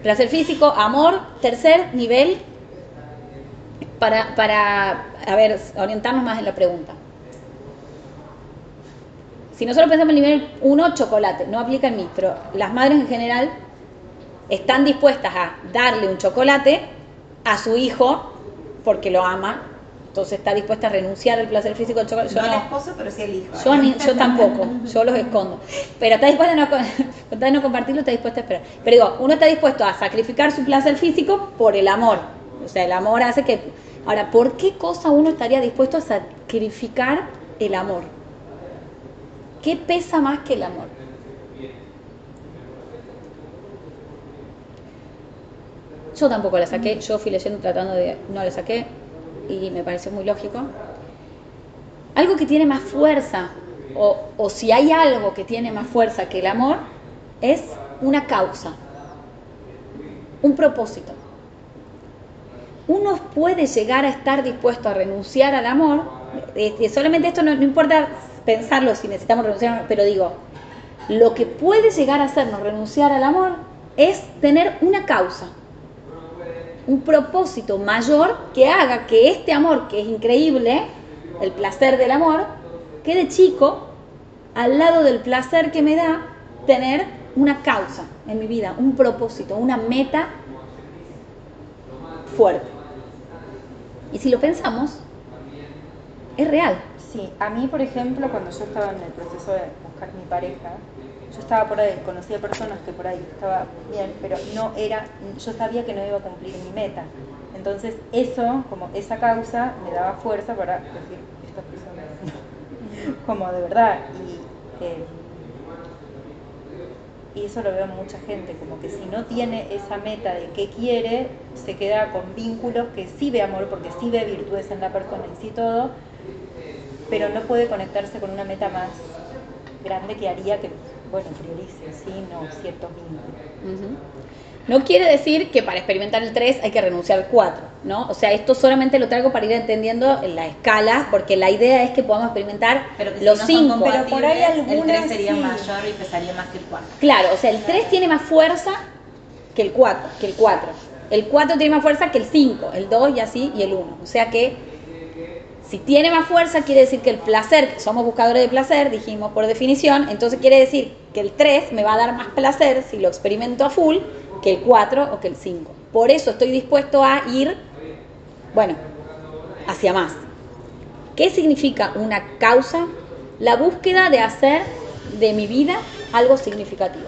placer físico, amor, tercer nivel, para orientarnos más en la pregunta. Si nosotros pensamos en el nivel 1, chocolate, no aplica en mí, pero las madres en general están dispuestas a darle un chocolate a su hijo porque lo ama, entonces está dispuesta a renunciar al placer físico del chocolate. No al esposo, pero sí al hijo. Yo tampoco, yo los escondo. Pero está dispuesta a no compartirlo, está dispuesta a esperar. Pero digo, uno está dispuesto a sacrificar su placer físico por el amor. O sea, el amor hace que... Ahora, ¿por qué cosa uno estaría dispuesto a sacrificar el amor? ¿Qué pesa más que el amor? Yo tampoco la saqué, yo fui leyendo tratando de... No la saqué y me pareció muy lógico. Algo que tiene más fuerza, o si hay algo que tiene más fuerza que el amor, es una causa, un propósito. Uno puede llegar a estar dispuesto a renunciar al amor, solamente esto no importa pensarlo si necesitamos renunciar, pero digo, lo que puede llegar a hacernos renunciar al amor es tener una causa, un propósito mayor que haga que este amor, que es increíble, el placer del amor, quede chico al lado del placer que me da tener una causa en mi vida, un propósito, una meta fuerte. Y si lo pensamos, es real. Sí, a mí, por ejemplo, cuando yo estaba en el proceso de buscar mi pareja, yo estaba por ahí, conocía personas que por ahí estaba bien, pero yo sabía que no iba a cumplir mi meta. Entonces eso, como esa causa, me daba fuerza para decir, estas personas, como de verdad. Y eso lo veo en mucha gente, como que si no tiene esa meta de qué quiere, se queda con vínculos que sí ve amor, porque sí ve virtudes en la persona y sí todo, pero no puede conectarse con una meta más grande que haría que, bueno, priorice, sí, no, ciertos vínculos. Uh-huh. No quiere decir que para experimentar el 3 hay que renunciar al 4, ¿no? O sea, esto solamente lo traigo para ir entendiendo en la escala, porque la idea es que podamos experimentar los 5. Pero por ahí el 3 sería mayor y pesaría más que el 4. Claro, o sea, el 3 tiene más fuerza que el 4. El 4 tiene más fuerza que el 5, el 2 y así, y el 1. O sea que si tiene más fuerza, quiere decir que el placer, que somos buscadores de placer, dijimos por definición, entonces quiere decir que el 3 me va a dar más placer si lo experimento a full que el 4 o que el 5. Por eso estoy dispuesto a ir, bueno, hacia más. ¿Qué significa una causa? La búsqueda de hacer de mi vida algo significativo.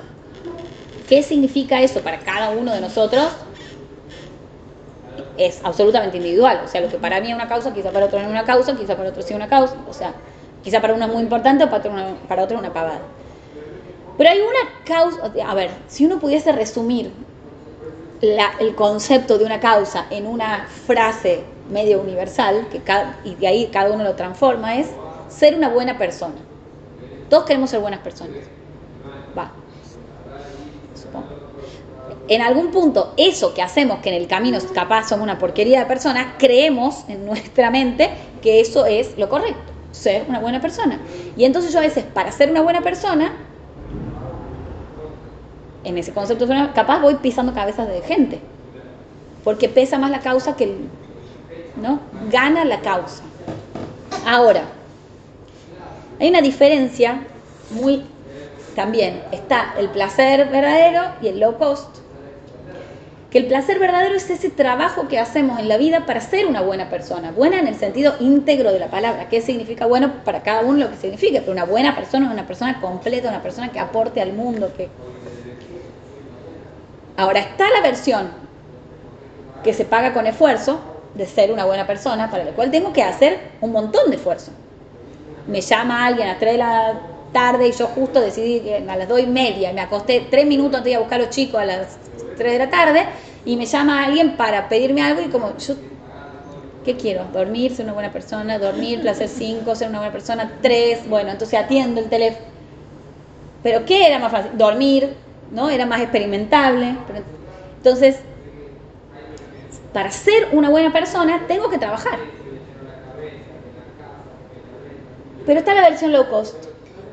¿Qué significa eso para cada uno de nosotros? Es absolutamente individual. O sea, lo que para mí es una causa, quizá para otro no es una causa, quizá para otro sí es una causa. O sea, quizá para uno es muy importante o para otro una pavada. Pero hay una causa, a ver, si uno pudiese resumir el concepto de una causa en una frase medio universal, y de ahí cada uno lo transforma, es ser una buena persona. Todos queremos ser buenas personas. Va, supongo. En algún punto, eso que hacemos, que en el camino capaz somos una porquería de personas, creemos en nuestra mente que eso es lo correcto, ser una buena persona. Y entonces yo a veces, para ser una buena persona, en ese concepto capaz voy pisando cabezas de gente, porque pesa más la causa que ¿no? Gana la causa. Ahora, hay una diferencia también está el placer verdadero y el low cost, Que el placer verdadero es ese trabajo que hacemos en la vida para ser una buena persona. Buena en el sentido íntegro de la palabra. ¿Qué significa bueno? Para cada uno lo que significa. Pero una buena persona es una persona completa, una persona que aporte al mundo. Ahora está la versión que se paga con esfuerzo de ser una buena persona, para la cual tengo que hacer un montón de esfuerzo. Me llama alguien a las 3 de la tarde y yo justo decidí que a las 2:30, me acosté 3 minutos antes de ir a buscar a los chicos a las 3 de la tarde, y me llama alguien para pedirme algo y como yo, ¿qué quiero? Dormir, ser una buena persona, dormir, placer 5, ser una buena persona 3, bueno, entonces atiendo el teléfono. ¿Pero qué era más fácil? Dormir, ¿no? Era más experimentable. Entonces, para ser una buena persona tengo que trabajar. Pero está la versión low cost.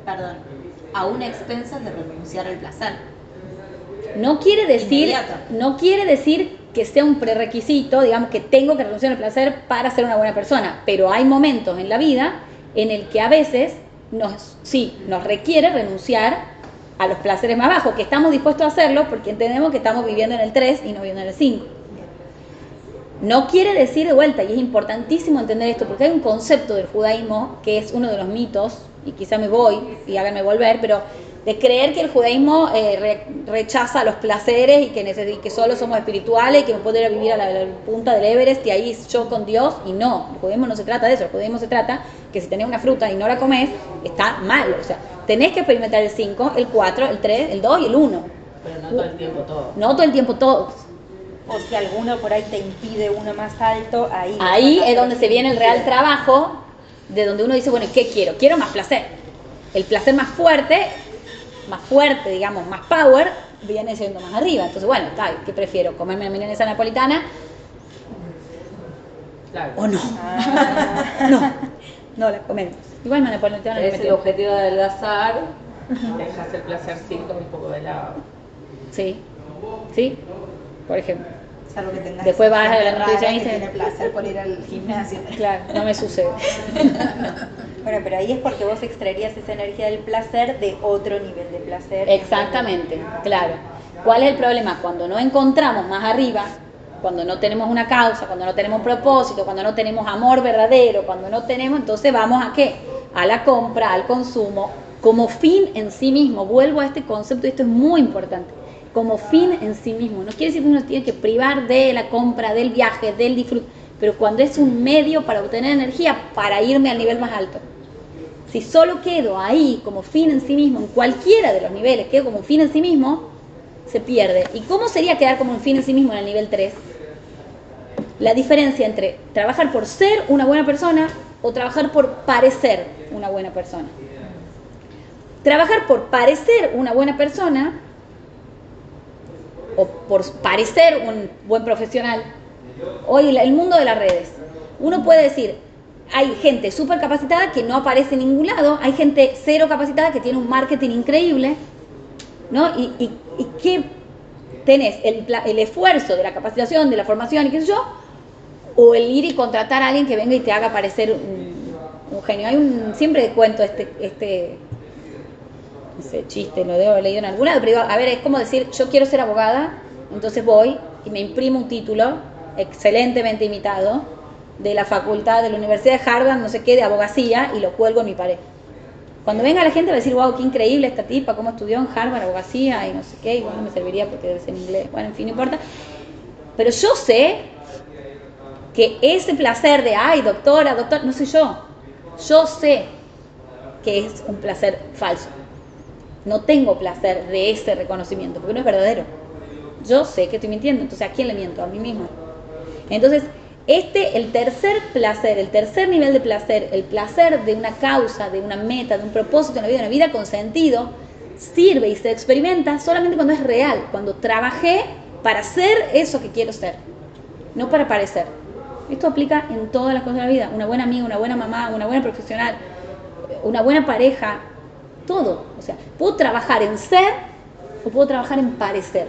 Perdón, aún a expensas de renunciar al placer. No quiere Inmediato. decir que sea un prerequisito, digamos que tengo que renunciar al placer para ser una buena persona, pero hay momentos en la vida en el que a veces nos requiere renunciar a los placeres más bajos, que estamos dispuestos a hacerlo porque entendemos que estamos viviendo en el 3 y no viviendo en el 5. No quiere decir de vuelta, y es importantísimo entender esto, porque hay un concepto del judaísmo que es uno de los mitos, y quizá me voy y háganme volver, pero de creer que el judaísmo rechaza los placeres y que solo somos espirituales y que me puedo ir a vivir a la punta del Everest y ahí yo con Dios, y no, el judaísmo no se trata de eso, el judaísmo se trata que si tenés una fruta y no la comes, está mal, o sea, tenés que experimentar el 5, el 4, el 3, el 2 y el 1. Pero no todo el tiempo todo. No todo el tiempo todos. O si alguno por ahí te impide uno más alto, Ahí es donde se viene el real trabajo, de donde uno dice, bueno, ¿qué quiero? Quiero más placer. El placer más fuerte, digamos, más power, viene siendo más arriba. Entonces, bueno, ¿qué prefiero? ¿Comerme una milanesa napolitana? Claro. ¿O no? No la comemos. Igual la napolitana Es el objetivo de adelgazar, dejas el placer 5 un poco de lado. Sí, por ejemplo. Salvo que tengas Después esa vas a la gente rara nutricionista que y- tiene placer por ir al gimnasio. Claro, no me sucede. Bueno, pero ahí es porque vos extraerías esa energía del placer de otro nivel de placer. Exactamente, claro. ¿Cuál es el problema? Cuando no encontramos más arriba, cuando no tenemos una causa, cuando no tenemos propósito, cuando no tenemos amor verdadero, cuando no tenemos, entonces vamos a ¿qué? A la compra, al consumo, como fin en sí mismo. Vuelvo a este concepto, y esto es muy importante. Como fin en sí mismo. No quiere decir que uno tiene que privar de la compra, del viaje, del disfrute, pero cuando es un medio para obtener energía, para irme al nivel más alto. Si solo quedo ahí como fin en sí mismo, en cualquiera de los niveles, quedo como un fin en sí mismo, se pierde. ¿Y cómo sería quedar como un fin en sí mismo en el nivel 3? La diferencia entre trabajar por ser una buena persona o trabajar por parecer una buena persona. Trabajar por parecer una buena persona o por parecer un buen profesional. Hoy el mundo de las redes, uno puede decir, hay gente súper capacitada que no aparece en ningún lado, hay gente cero capacitada que tiene un marketing increíble, ¿no? Y ¿qué tenés? El esfuerzo de la capacitación, de la formación y qué sé yo, o el ir y contratar a alguien que venga y te haga parecer un genio. Siempre cuento ese chiste, lo debo haber leído en algún lado, pero digo, a ver, es como decir, yo quiero ser abogada, entonces voy y me imprimo un título excelentemente imitado de la facultad de la Universidad de Harvard, no sé qué, de abogacía, y lo cuelgo en mi pared. Cuando venga la gente va a decir, wow, qué increíble esta tipa, cómo estudió en Harvard abogacía y no sé qué, y bueno, me serviría porque debe ser en inglés, bueno, en fin, no importa. Pero yo sé que ese placer de, ay, doctora, no sé yo sé que es un placer falso. No tengo placer de ese reconocimiento, porque no es verdadero. Yo sé que estoy mintiendo, entonces ¿a quién le miento? A mí mismo. Entonces, el tercer placer, el tercer nivel de placer, el placer de una causa, de una meta, de un propósito en la vida, de una vida con sentido, sirve y se experimenta solamente cuando es real, cuando trabajé para ser eso que quiero ser, no para parecer. Esto aplica en todas las cosas de la vida. Una buena amiga, una buena mamá, una buena profesional, una buena pareja, todo. O sea, puedo trabajar en ser o puedo trabajar en parecer.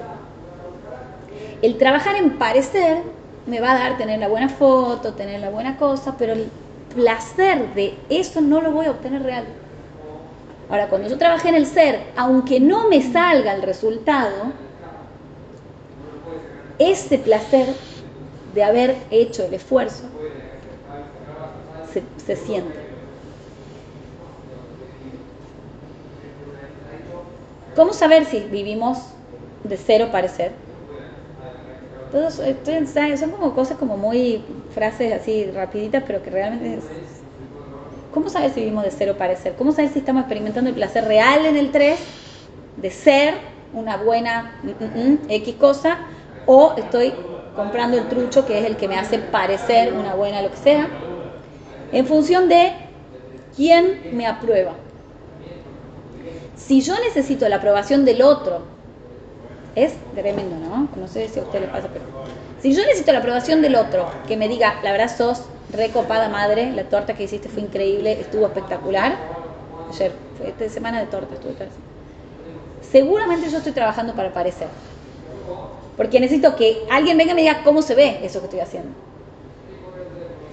El trabajar en parecer me va a dar tener la buena foto, tener la buena cosa, pero el placer de eso no lo voy a obtener real. Ahora, cuando yo trabajé en el ser, aunque no me salga el resultado, ese placer de haber hecho el esfuerzo se siente. ¿Cómo saber si vivimos de cero parecer? Son como cosas como muy frases así rapiditas, pero que realmente es... ¿Cómo saber si vivimos de cero parecer? ¿Cómo saber si estamos experimentando el placer real en el 3, de ser una buena X cosa, o estoy comprando el trucho que es el que me hace parecer una buena lo que sea, en función de quién me aprueba? Si yo necesito la aprobación del otro, es tremendo, ¿no? No sé si a usted le pasa, pero si yo necesito la aprobación del otro, que me diga, la verdad sos recopada madre, la torta que hiciste fue increíble, estuvo espectacular. Ayer, fue esta semana de torta, estuve toda la semana. Seguramente yo estoy trabajando para parecer. Porque necesito que alguien venga y me diga cómo se ve eso que estoy haciendo.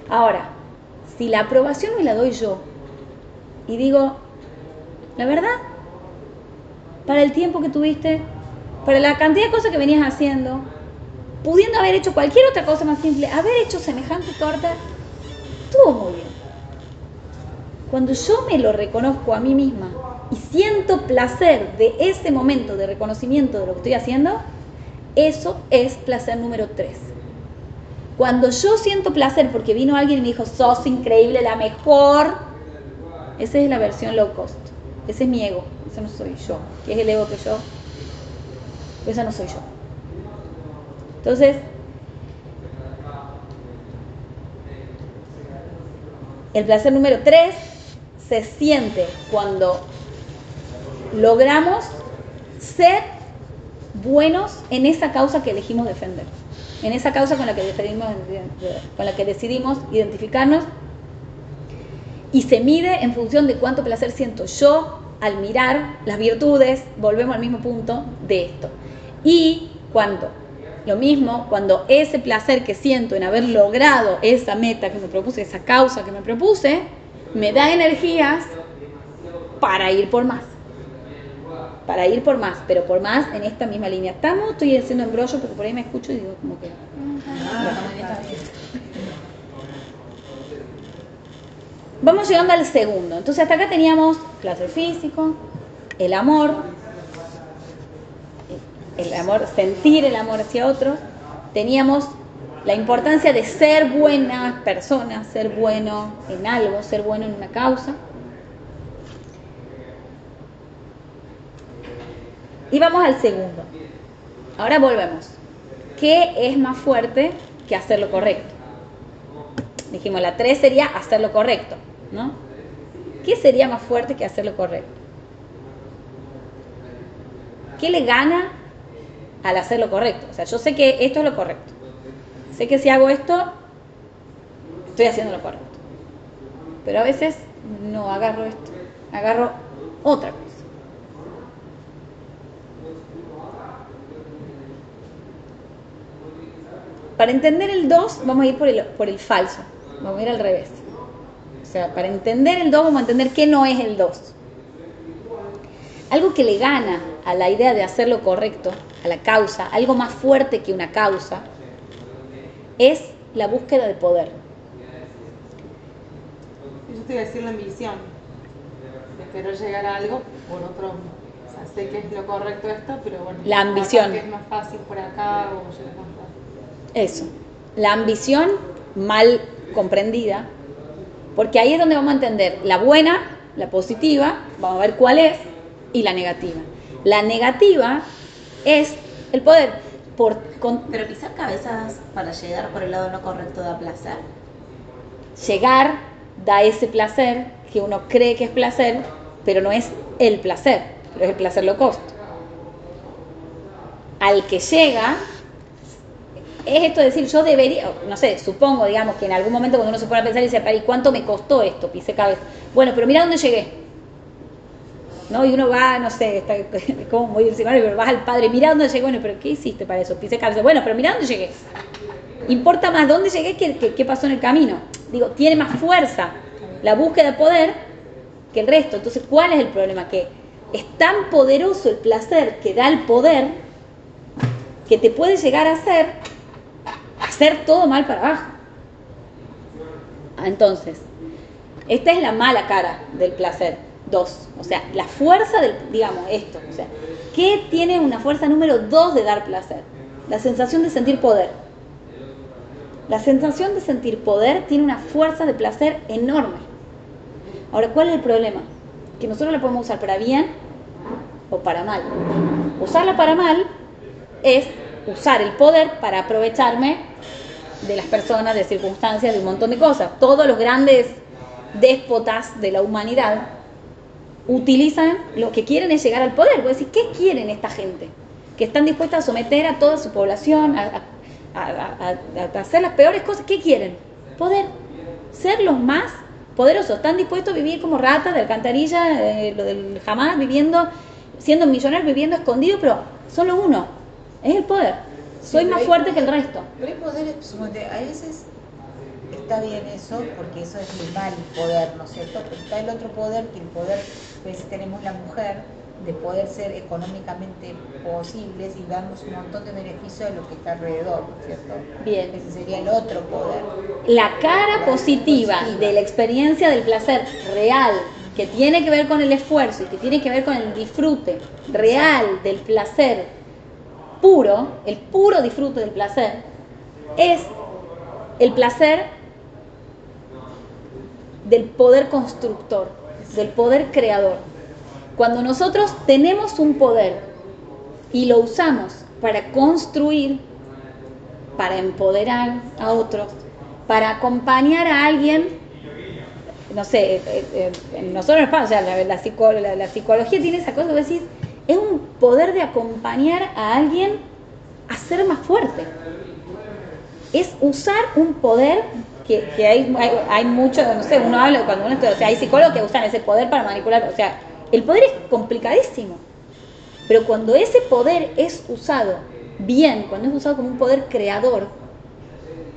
Ahora, si la aprobación me la doy yo, y digo, la verdad, para el tiempo que tuviste, para la cantidad de cosas que venías haciendo, pudiendo haber hecho cualquier otra cosa más simple, haber hecho semejante torta, estuvo muy bien. Cuando yo me lo reconozco a mí misma y siento placer de ese momento de reconocimiento de lo que estoy haciendo, eso es placer número 3. Cuando yo siento placer porque vino alguien y me dijo, sos increíble, la mejor, esa es la versión low cost. Ese es mi ego, ese no soy yo. ¿Qué es el ego que yo? Esa no soy yo. Entonces, el placer número 3 se siente cuando logramos ser buenos en esa causa que elegimos defender, en esa causa con la que decidimos identificarnos, y se mide en función de cuánto placer siento yo al mirar las virtudes, volvemos al mismo punto de esto. Y lo mismo, cuando ese placer que siento en haber logrado esa meta que me propuse, esa causa que me propuse, me da energías para ir por más. Para ir por más, pero por más en esta misma línea. Estoy haciendo embrollo porque por ahí me escucho y digo como que... Vamos llegando al segundo. Entonces hasta acá teníamos placer físico, el amor, sentir el amor hacia otros. Teníamos la importancia de ser buena persona, ser bueno en algo, ser bueno en una causa. Y vamos al segundo. Ahora volvemos. ¿Qué es más fuerte que hacer lo correcto? Dijimos, la 3 sería hacer lo correcto, ¿no? ¿Qué sería más fuerte que hacer lo correcto? ¿Qué le gana al hacer lo correcto? O sea, yo sé que esto es lo correcto. Sé que si hago esto, estoy haciendo lo correcto. Pero a veces no agarro esto, agarro otra cosa. Para entender el 2, vamos a ir por el falso. Vamos a ir al revés. O sea, para entender el 2, vamos a entender qué no es el 2. Algo que le gana a la idea de hacer lo correcto, a la causa, algo más fuerte que una causa, es la búsqueda de poder. Yo te iba a decir la ambición. Espero llegar a algo por otro. O sea, sé que es lo correcto esto, pero bueno. La ambición. Que es más fácil por acá o llegar más fácil. Eso, la ambición mal comprendida, porque ahí es donde vamos a entender la buena, la positiva, vamos a ver cuál es, y la negativa. La negativa es el poder. Pero pisar cabezas para llegar por el lado no correcto da placer. Llegar da ese placer que uno cree que es placer, pero no es el placer, pero es el placer low cost. Al que llega... Es esto de decir, yo debería, no sé, supongo, digamos, que en algún momento cuando uno se pone a pensar y dice, ¿y cuánto me costó esto? Pisé cabeza. Bueno, pero mira dónde llegué. ¿No? Y uno va, no sé, está como muy diccionario, pero vas al padre, mira dónde llegué. Bueno, pero ¿qué hiciste para eso? Pisé cabeza. Bueno, pero mira dónde llegué. Importa más dónde llegué que qué pasó en el camino. Digo, tiene más fuerza la búsqueda de poder que el resto. Entonces, ¿cuál es el problema? Que es tan poderoso el placer que da el poder que te puede llegar a hacer todo mal para abajo. Entonces, esta es la mala cara del placer. 2, o sea, la fuerza del, digamos, esto, o sea, ¿qué tiene una fuerza número 2 de dar placer? La sensación de sentir poder. La sensación de sentir poder tiene una fuerza de placer enorme. Ahora, ¿cuál es el problema? Que nosotros la podemos usar para bien o para mal. Usarla para mal es usar el poder para aprovecharme de las personas, de circunstancias, de un montón de cosas. Todos los grandes déspotas de la humanidad utilizan, lo que quieren es llegar al poder. Vos decís, ¿qué quieren esta gente? Que están dispuestas a someter a toda su población, a hacer las peores cosas. ¿Qué quieren? Poder. Ser los más poderosos. Están dispuestos a vivir como ratas de alcantarilla, lo del Hamas, viviendo, siendo millonarios, viviendo escondidos, pero solo uno. Es el poder. Soy más fuerte que el resto. Pero hay poderes, suponte, a veces está bien eso, porque eso es el mal poder, ¿no es cierto? Pero está el otro poder, que el poder que a veces tenemos la mujer, de poder ser económicamente posibles y darnos un montón de beneficios de lo que está alrededor, ¿no es cierto? Bien. Ese sería el otro poder. La cara positiva de la experiencia del placer real, que tiene que ver con el esfuerzo y que tiene que ver con el disfrute real del placer puro, el puro disfrute del placer, es el placer del poder constructor, del poder creador. Cuando nosotros tenemos un poder y lo usamos para construir, para empoderar a otros, para acompañar a alguien, no sé, nosotros nos pasa, o sea, la psicología tiene esa cosa que vos decís, es un poder de acompañar a alguien a ser más fuerte. Es usar un poder que hay mucho, no sé, uno habla cuando uno, o sea, hay psicólogos que usan ese poder para manipular, o sea, el poder es complicadísimo, pero cuando ese poder es usado bien, cuando es usado como un poder creador,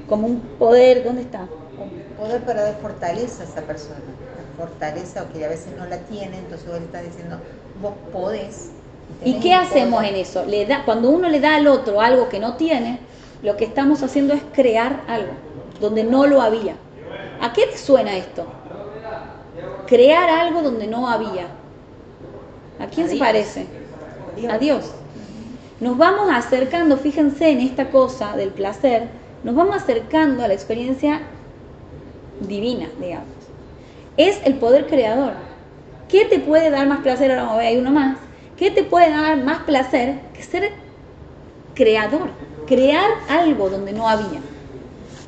como un poder, ¿dónde está? Un poder para dar fortaleza a esa persona, fortaleza o que a veces no la tiene, entonces vos le estás diciendo, vos podés. ¿Y qué hacemos en eso? Cuando uno le da al otro algo que no tiene, lo que estamos haciendo es crear algo donde no lo había. ¿A qué te suena esto? Crear algo donde no había. ¿A quién se parece? A Dios. Nos vamos acercando, fíjense en esta cosa del placer, nos vamos acercando a la experiencia divina, digamos. Es el poder creador. ¿Qué te puede dar más placer? Ahora vamos a ver, hay uno más. ¿Qué te puede dar más placer que ser creador? Crear algo donde no había.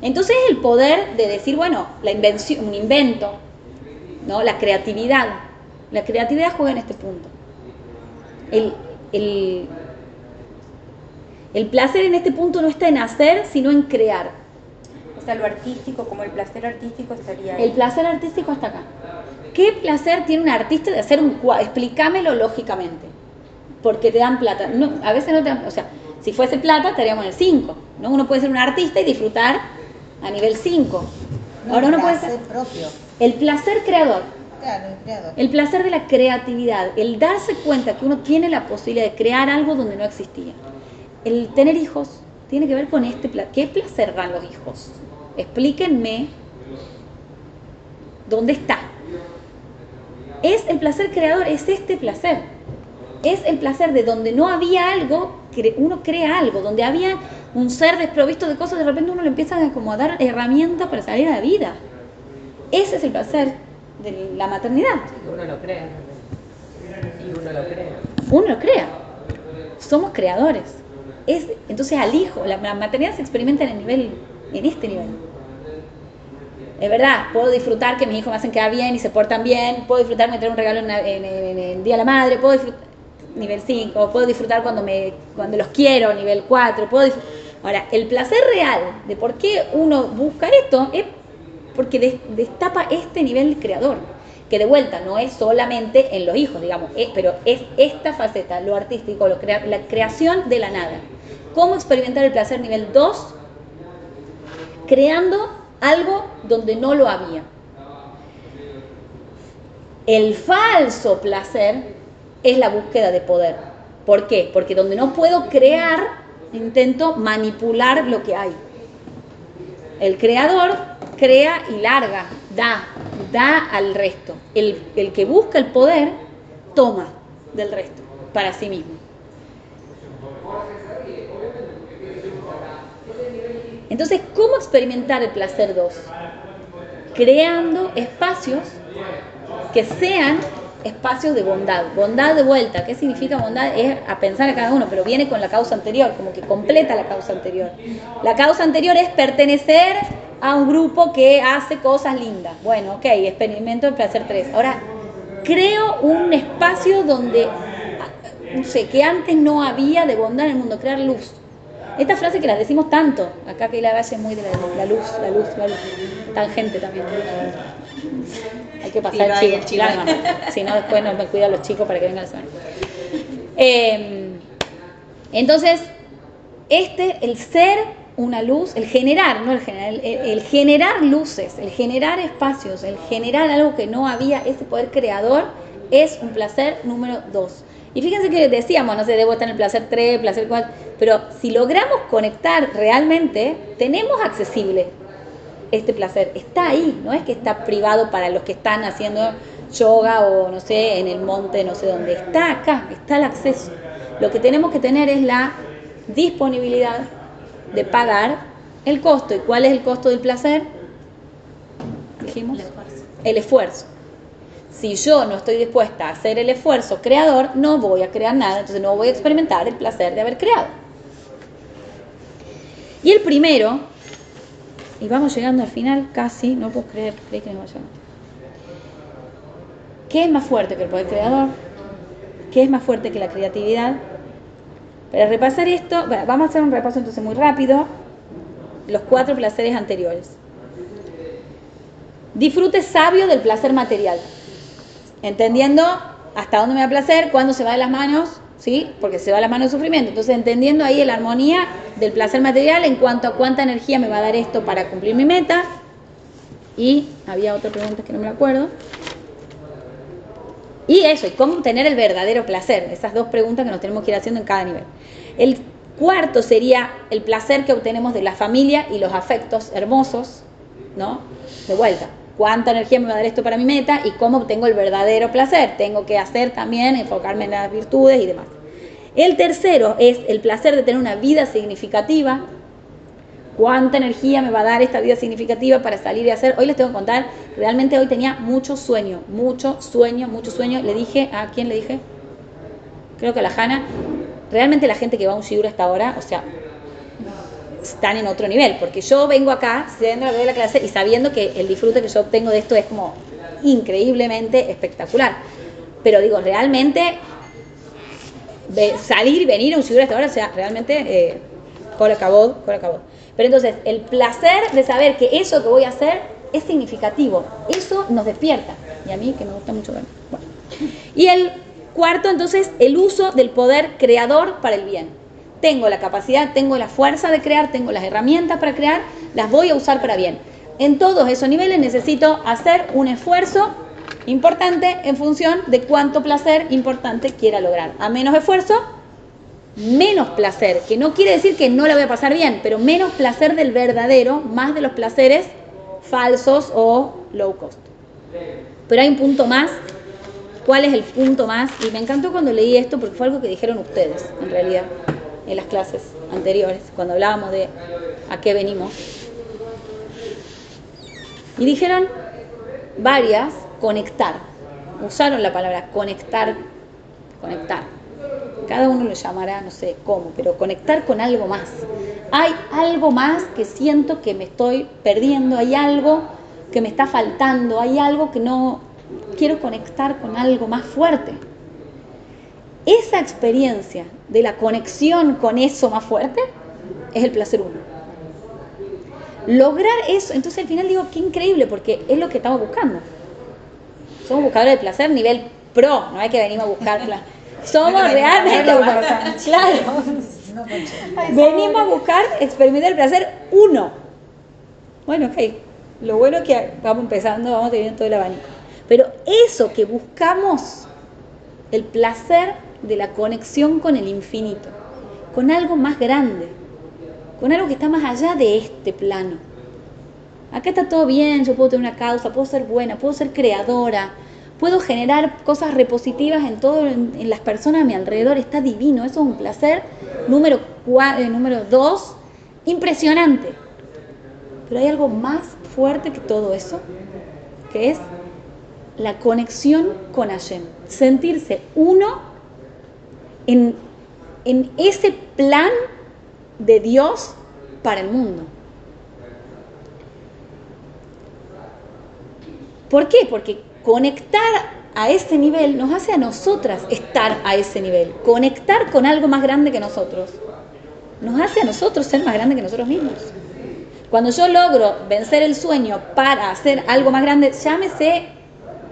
Entonces el poder de decir, bueno, la invención, un invento, ¿no? La creatividad. La creatividad juega en este punto. El placer en este punto no está en hacer, sino en crear. O sea, lo artístico, como el placer artístico estaría ahí. El placer artístico está acá. ¿Qué placer tiene un artista de hacer un cuadro? Explícamelo lógicamente. Porque te dan plata. No, a veces no te dan, o sea, si fuese plata estaríamos en el 5, ¿no? Uno puede ser un artista y disfrutar a nivel 5. Ahora uno puede ser propio. el placer creador. Claro, el creador. El placer de la creatividad, el darse cuenta que uno tiene la posibilidad de crear algo donde no existía. El tener hijos tiene que ver con este placer. ¿Qué placer dan los hijos? Explíquenme dónde está. Es el placer creador, es este placer. Es el placer de donde no había algo, uno crea algo, donde había un ser desprovisto de cosas, de repente uno le empieza como a dar herramientas para salir a la vida. Ese es el placer de la maternidad. Uno lo crea. Y uno lo crea. Uno lo crea. Somos creadores. Entonces al hijo, la maternidad se experimenta en este nivel. Es verdad, puedo disfrutar que mis hijos me hacen quedar bien y se portan bien, puedo disfrutar de traer un regalo en el Día de la Madre, puedo disfrutar, nivel 5, puedo disfrutar cuando los quiero, nivel 4, Ahora, el placer real de por qué uno busca esto es porque destapa este nivel creador, que de vuelta no es solamente en los hijos, digamos, pero es esta faceta, lo artístico, la creación de la nada. ¿Cómo experimentar el placer nivel 2? Creando algo donde no lo había. El falso placer es la búsqueda de poder. ¿Por qué? Porque donde no puedo crear, intento manipular lo que hay. El creador crea y larga, da al resto. El que busca el poder toma del resto para sí mismo. Entonces, ¿cómo experimentar el placer 2? Creando espacios que sean espacios de bondad. Bondad de vuelta. ¿Qué significa bondad? Es a pensar a cada uno, pero viene con la causa anterior, como que completa la causa anterior. La causa anterior es pertenecer a un grupo que hace cosas lindas. Bueno, ok, experimento el placer 3. Ahora, creo un espacio donde, no sé, que antes no había de bondad en el mundo, crear luz. Esta frase que las decimos tanto, acá que la Valle es muy de la luz, tangente también. Hay que pasar el chico, claro, si no después no me cuidan los chicos para que vengan a la semana. Entonces, el ser una luz, el generar, no el generar, el generar luces, el generar espacios, el generar algo que no había, ese poder creador es un placer número 2. Y fíjense que decíamos, no sé, debo estar en el placer 3, placer 4, pero si logramos conectar realmente, tenemos accesible este placer. Está ahí, no es que está privado para los que están haciendo yoga o no sé, en el monte, no sé dónde. Está acá, está el acceso. Lo que tenemos que tener es la disponibilidad de pagar el costo. ¿Y cuál es el costo del placer? Dijimos, el esfuerzo. Si yo no estoy dispuesta a hacer el esfuerzo creador, no voy a crear nada, entonces no voy a experimentar el placer de haber creado. Y el primero, y vamos llegando al final casi, no puedo creer que nos vayamos. ¿Qué es más fuerte que el poder creador? ¿Qué es más fuerte que la creatividad? Para repasar esto, bueno, vamos a hacer un repaso entonces muy rápido, los 4 placeres anteriores. Disfrute sabio del placer material. Entendiendo hasta dónde me da placer, cuándo se va de las manos, ¿sí? Porque se va de las manos el sufrimiento. Entonces, entendiendo ahí la armonía del placer material en cuanto a cuánta energía me va a dar esto para cumplir mi meta. Y había otra pregunta que no me acuerdo. Y eso, y cómo obtener el verdadero placer. Esas 2 preguntas que nos tenemos que ir haciendo en cada nivel. El cuarto sería el placer que obtenemos de la familia y los afectos hermosos, ¿no? De vuelta. ¿Cuánta energía me va a dar esto para mi meta? Y cómo obtengo el verdadero placer. Tengo que hacer también, enfocarme en las virtudes y demás. El tercero es el placer de tener una vida significativa. ¿Cuánta energía me va a dar esta vida significativa para salir y hacer? Hoy les tengo que contar, realmente hoy tenía mucho sueño. Le dije, ¿a quién le dije? Creo que a la Hanna. Realmente la gente que va a un shiur hasta ahora, o sea, están en otro nivel, porque yo vengo acá, siendo la clase y sabiendo que el disfrute que yo obtengo de esto es como increíblemente espectacular. Pero digo, realmente salir y venir a un shiur hasta ahora, o sea, realmente Kol Hakavod. Pero entonces, el placer de saber que eso que voy a hacer es significativo, eso nos despierta. Y a mí, que me gusta mucho ver. Bueno. Y el cuarto, entonces, el uso del poder creador para el bien. Tengo la capacidad, tengo la fuerza de crear, tengo las herramientas para crear, las voy a usar para bien. En todos esos niveles necesito hacer un esfuerzo importante en función de cuánto placer importante quiera lograr. A menos esfuerzo, menos placer, que no quiere decir que no la voy a pasar bien, pero menos placer del verdadero, más de los placeres falsos o low cost. Pero hay un punto más. ¿Cuál es el punto más? Y me encantó cuando leí esto porque fue algo que dijeron ustedes, en realidad, en las clases anteriores, cuando hablábamos de a qué venimos. Y dijeron varias, conectar. Usaron la palabra conectar. Cada uno lo llamará, no sé cómo, pero conectar con algo más. Hay algo más que siento que me estoy perdiendo, hay algo que me está faltando, hay algo que no... Quiero conectar con algo más fuerte. Esa experiencia de la conexión con eso más fuerte es el placer 1. Lograr eso, entonces al final digo, qué increíble, porque es lo que estamos buscando. Somos buscadores de placer nivel pro, no es que venimos a buscar placer. Somos realmente claro. Venimos a buscar experimentar el placer 1. Bueno, ok. Lo bueno es que vamos empezando, vamos teniendo todo el abanico. Pero eso que buscamos, el placer de la conexión con el infinito, con algo más grande, con algo que está más allá de este plano. Acá está todo bien, yo puedo tener una causa, puedo ser buena, puedo ser creadora, puedo generar cosas repositivas en las personas a mi alrededor, está divino, eso es un placer número 2, impresionante. Pero hay algo más fuerte que todo eso, que es la conexión con Hashem, sentirse uno en ese plan de Dios para el mundo. ¿Por qué? Porque conectar a ese nivel nos hace a nosotras estar a ese nivel. Conectar con algo más grande que nosotros nos hace a nosotros ser más grandes que nosotros mismos. Cuando yo logro vencer el sueño para hacer algo más grande, llámese,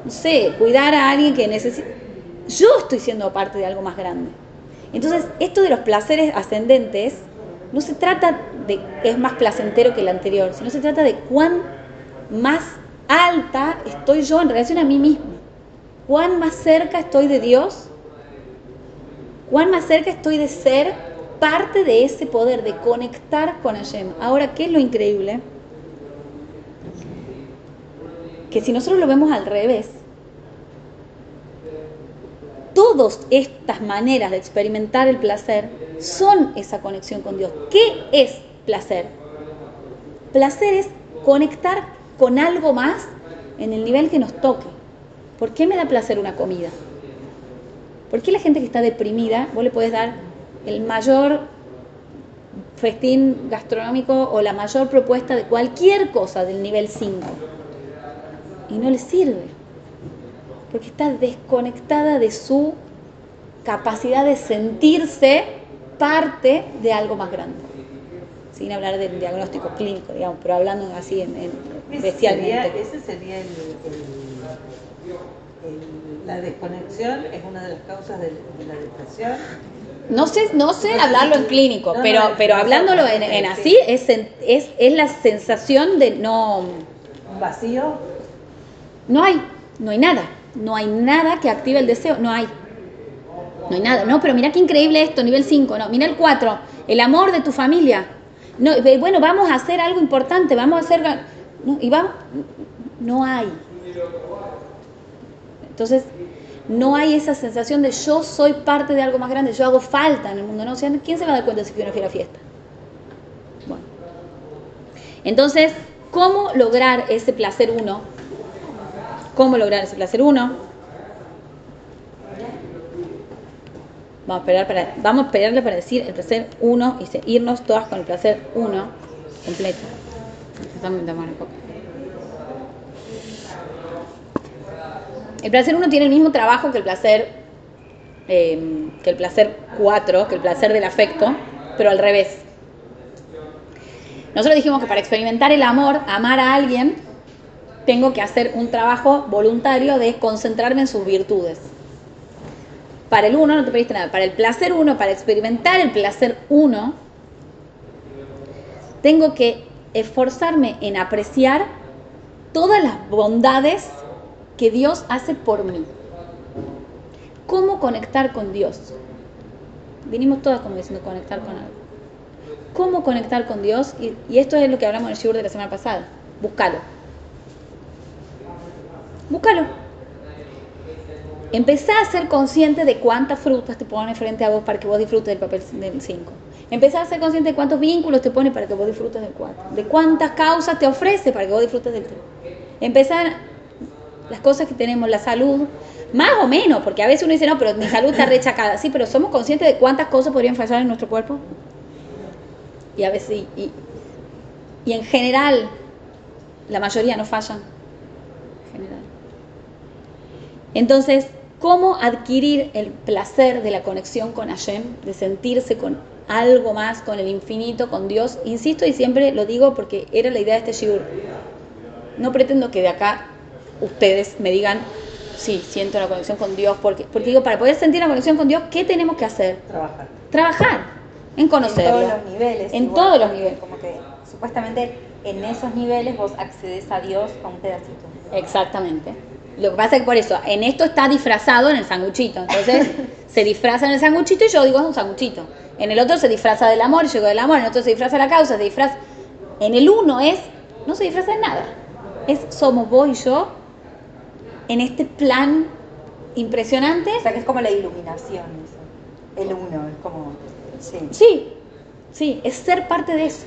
no sé, cuidar a alguien que necesita, yo estoy siendo parte de algo más grande. Entonces, esto de los placeres ascendentes no se trata de que es más placentero que el anterior, sino se trata de cuán más alta estoy yo en relación a mí mismo, cuán más cerca estoy de Dios, cuán más cerca estoy de ser parte de ese poder, de conectar con Hashem. Ahora, ¿qué es lo increíble? Que si nosotros lo vemos al revés, todas estas maneras de experimentar el placer son esa conexión con Dios. ¿Qué es placer? Placer es conectar con algo más en el nivel que nos toque. ¿Por qué me da placer una comida? ¿Por qué la gente que está deprimida, vos le podés dar el mayor festín gastronómico o la mayor propuesta de cualquier cosa del nivel 5 y no le sirve? Porque está desconectada de su capacidad de sentirse parte de algo más grande. Sin hablar del diagnóstico clínico, digamos, pero hablando así especialmente. Ese sería la desconexión, es una de las causas de la depresión. No sé hablarlo en clínico, pero hablándolo en así, es la sensación de no... ¿Un vacío? No hay nada. No hay nada que active el deseo, no hay nada. No, pero mira qué increíble esto, nivel 5, no, mira el 4, el amor de tu familia. No, bueno, vamos a hacer algo importante, vamos a hacer... No hay. Entonces, no hay esa sensación de yo soy parte de algo más grande, yo hago falta en el mundo, ¿no? O sea, ¿quién se va a dar cuenta si yo no fui a la fiesta? Bueno. Entonces, ¿cómo lograr ese placer 1? ¿Cómo lograr ese placer 1? Vamos a esperarle para decir el placer 1 y irnos todas con el placer 1 completo. El placer 1 tiene el mismo trabajo que el placer 4, que el placer del afecto, pero al revés. Nosotros dijimos que para experimentar el amor, amar a alguien, tengo que hacer un trabajo voluntario de concentrarme en sus virtudes. Para el 1 no te pediste nada. Para el placer 1, para experimentar el placer 1, tengo que esforzarme en apreciar todas las bondades que Dios hace por mí. ¿Cómo conectar con Dios? Vinimos todas como diciendo conectar con algo. ¿Cómo conectar con Dios? Y esto es lo que hablamos en el shiur de la semana pasada. Búscalo. Empezá a ser consciente de cuántas frutas te pone frente a vos para que vos disfrutes del papel del 5. Empezá a ser consciente de cuántos vínculos te pone para que vos disfrutes del 4. De cuántas causas te ofrece para que vos disfrutes del 3. Empezar las cosas que tenemos, la salud, más o menos, porque a veces uno dice, no, pero mi salud está rechacada. Sí, pero ¿somos conscientes de cuántas cosas podrían fallar en nuestro cuerpo? Y a veces, y en general, la mayoría no fallan. En general. Entonces, ¿cómo adquirir el placer de la conexión con Hashem, de sentirse con algo más, con el infinito, con Dios? Insisto y siempre lo digo porque era la idea de este shiur. No pretendo que de acá ustedes me digan, sí, siento la conexión con Dios, porque digo, para poder sentir la conexión con Dios, ¿qué tenemos que hacer? Trabajar en conocerlo. En todos los niveles. En igual, todos los niveles. Como que supuestamente en esos niveles vos accedes a Dios con un pedacito. Exactamente. Lo que pasa es que por eso, en esto está disfrazado en el sanguchito. Entonces, se disfraza en el sanguchito y yo digo es un sanguchito. En el otro se disfraza del amor y yo digo del amor. En el otro se disfraza de la causa, se disfraza. En el uno no se disfraza de nada. Somos vos y yo en este plan impresionante. O sea, que es como la iluminación, eso. El uno, es como... Sí, es ser parte de eso.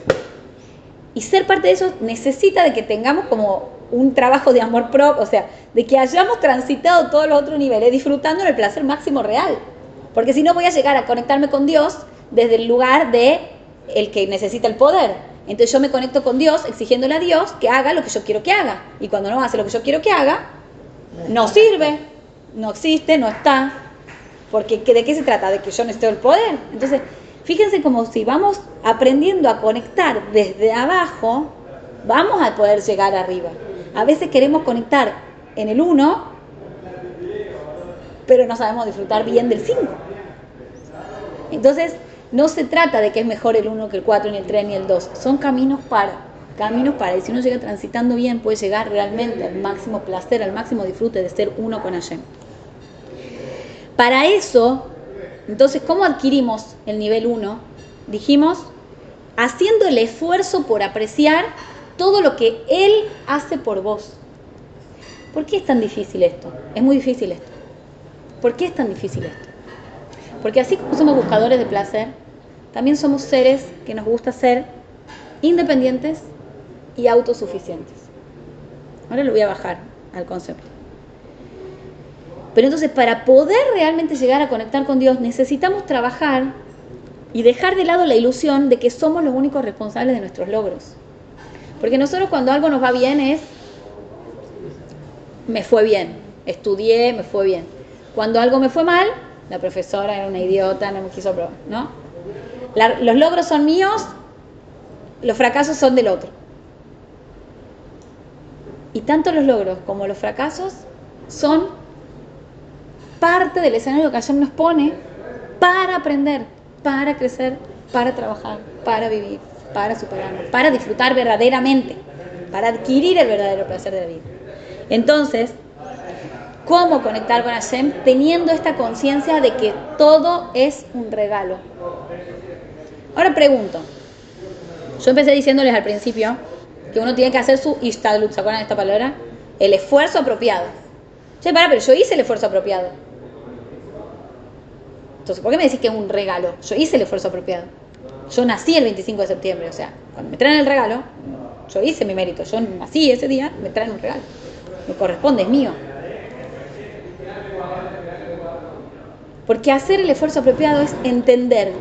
Y ser parte de eso necesita de que tengamos como un trabajo de amor propio, o sea, de que hayamos transitado todos los otros niveles, disfrutando del placer máximo real. Porque si no voy a llegar a conectarme con Dios desde el lugar de el que necesita el poder. Entonces yo me conecto con Dios exigiéndole a Dios que haga lo que yo quiero que haga. Y cuando no hace lo que yo quiero que haga, no sirve, no existe, no está. Porque ¿de qué se trata? De que yo necesito el poder. Entonces, fíjense como si vamos aprendiendo a conectar desde abajo, vamos a poder llegar arriba. A veces queremos conectar en el 1, pero no sabemos disfrutar bien del 5. Entonces, no se trata de que es mejor el 1 que el 4, ni el 3, ni el 2. Son caminos para. Y si uno llega transitando bien, puede llegar realmente al máximo placer, al máximo disfrute de ser uno con Hashem. Para eso, entonces, ¿cómo adquirimos el nivel 1? Dijimos, haciendo el esfuerzo por apreciar todo lo que Él hace por vos. ¿Por qué es tan difícil esto? Es muy difícil esto. ¿Por qué es tan difícil esto? Porque así como somos buscadores de placer, también somos seres que nos gusta ser independientes y autosuficientes. Ahora lo voy a bajar al concepto. Pero entonces, para poder realmente llegar a conectar con Dios, necesitamos trabajar y dejar de lado la ilusión de que somos los únicos responsables de nuestros logros. Porque nosotros cuando algo nos va bien me fue bien, estudié, me fue bien. Cuando algo me fue mal, la profesora era una idiota, no me quiso probar, ¿no? Los logros son míos, los fracasos son del otro. Y tanto los logros como los fracasos son parte del escenario que Hashem nos pone para aprender, para crecer, para trabajar, para vivir, para superarnos, para disfrutar verdaderamente, para adquirir el verdadero placer de la vida. Entonces, ¿cómo conectar con Hashem? Teniendo esta conciencia de que todo es un regalo. Ahora pregunto, yo empecé diciéndoles al principio que uno tiene que hacer su ishtadlut, ¿se acuerdan de esta palabra? El esfuerzo apropiado. Che, pero yo hice el esfuerzo apropiado. Entonces, ¿por qué me decís que es un regalo? Yo hice el esfuerzo apropiado. Yo nací el 25 de septiembre, o sea, cuando me traen el regalo, yo hice mi mérito. Yo nací ese día, me traen un regalo. Me corresponde, es mío. Porque hacer el esfuerzo apropiado es entender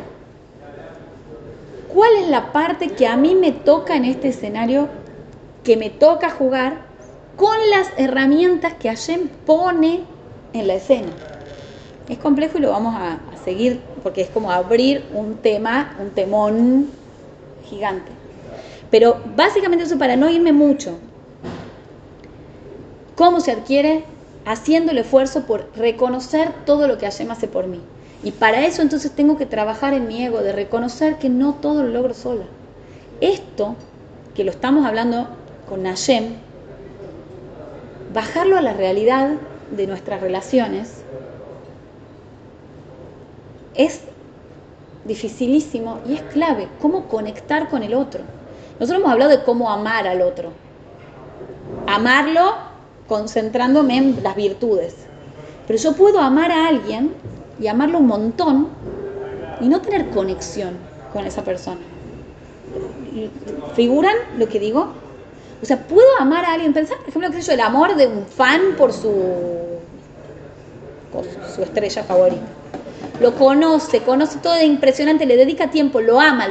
cuál es la parte que a mí me toca en este escenario, que me toca jugar con las herramientas que Hashem pone en la escena. Es complejo y lo vamos a seguir porque es como abrir un temón gigante. Pero básicamente eso, para no irme mucho. ¿Cómo se adquiere? Haciendo el esfuerzo por reconocer todo lo que Hashem hace por mí. Y para eso entonces tengo que trabajar en mi ego, de reconocer que no todo lo logro sola. Esto, que lo estamos hablando con Hashem, bajarlo a la realidad de nuestras relaciones, es dificilísimo y es clave. ¿Cómo conectar con el otro? Nosotros hemos hablado de cómo amar al otro. Amarlo concentrándome en las virtudes. Pero yo puedo amar a alguien y amarlo un montón y no tener conexión con esa persona. ¿Figuran lo que digo? O sea, puedo amar a alguien. Pensar, por ejemplo, el amor de un fan por su estrella favorita. Lo conoce todo, es impresionante, le dedica tiempo, lo ama.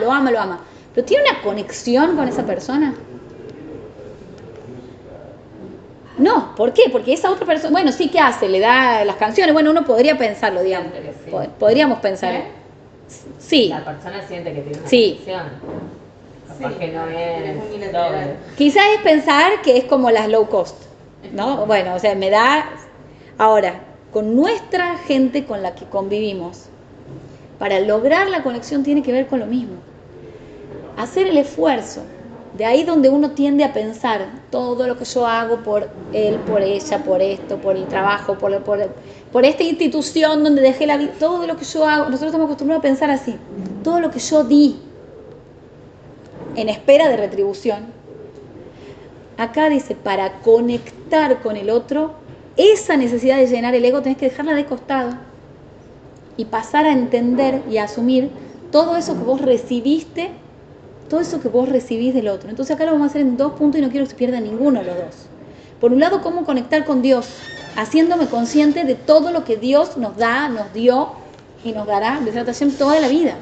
¿Pero tiene una conexión con esa persona? No, ¿por qué? Porque esa otra persona, bueno, sí, ¿qué hace? Le da las canciones, bueno, uno podría pensarlo, digamos. Sí. Podríamos pensar. Sí. La persona siente que tiene una Sí. conexión. Capaz que no es unilateral. doble. Quizás es pensar que es como las low cost, ¿no? Bueno, o sea, me da... Ahora, con nuestra gente con la que convivimos, para lograr la conexión tiene que ver con lo mismo. Hacer el esfuerzo De ahí donde uno tiende a pensar todo lo que yo hago por él, por ella, por esto, por el trabajo, por esta institución donde dejé la vida, todo lo que yo hago, nosotros estamos acostumbrados a pensar así, todo lo que yo di en espera de retribución. Acá dice, para conectar con el otro, esa necesidad de llenar el ego tenés que dejarla de costado y pasar a entender y a asumir todo eso que vos recibiste, todo eso que vos recibís del otro. Entonces acá lo vamos a hacer en 2 puntos y no quiero que se pierda ninguno de los dos. Por un lado, cómo conectar con Dios, haciéndome consciente de todo lo que Dios nos da, nos dio y nos dará de tratación toda la vida.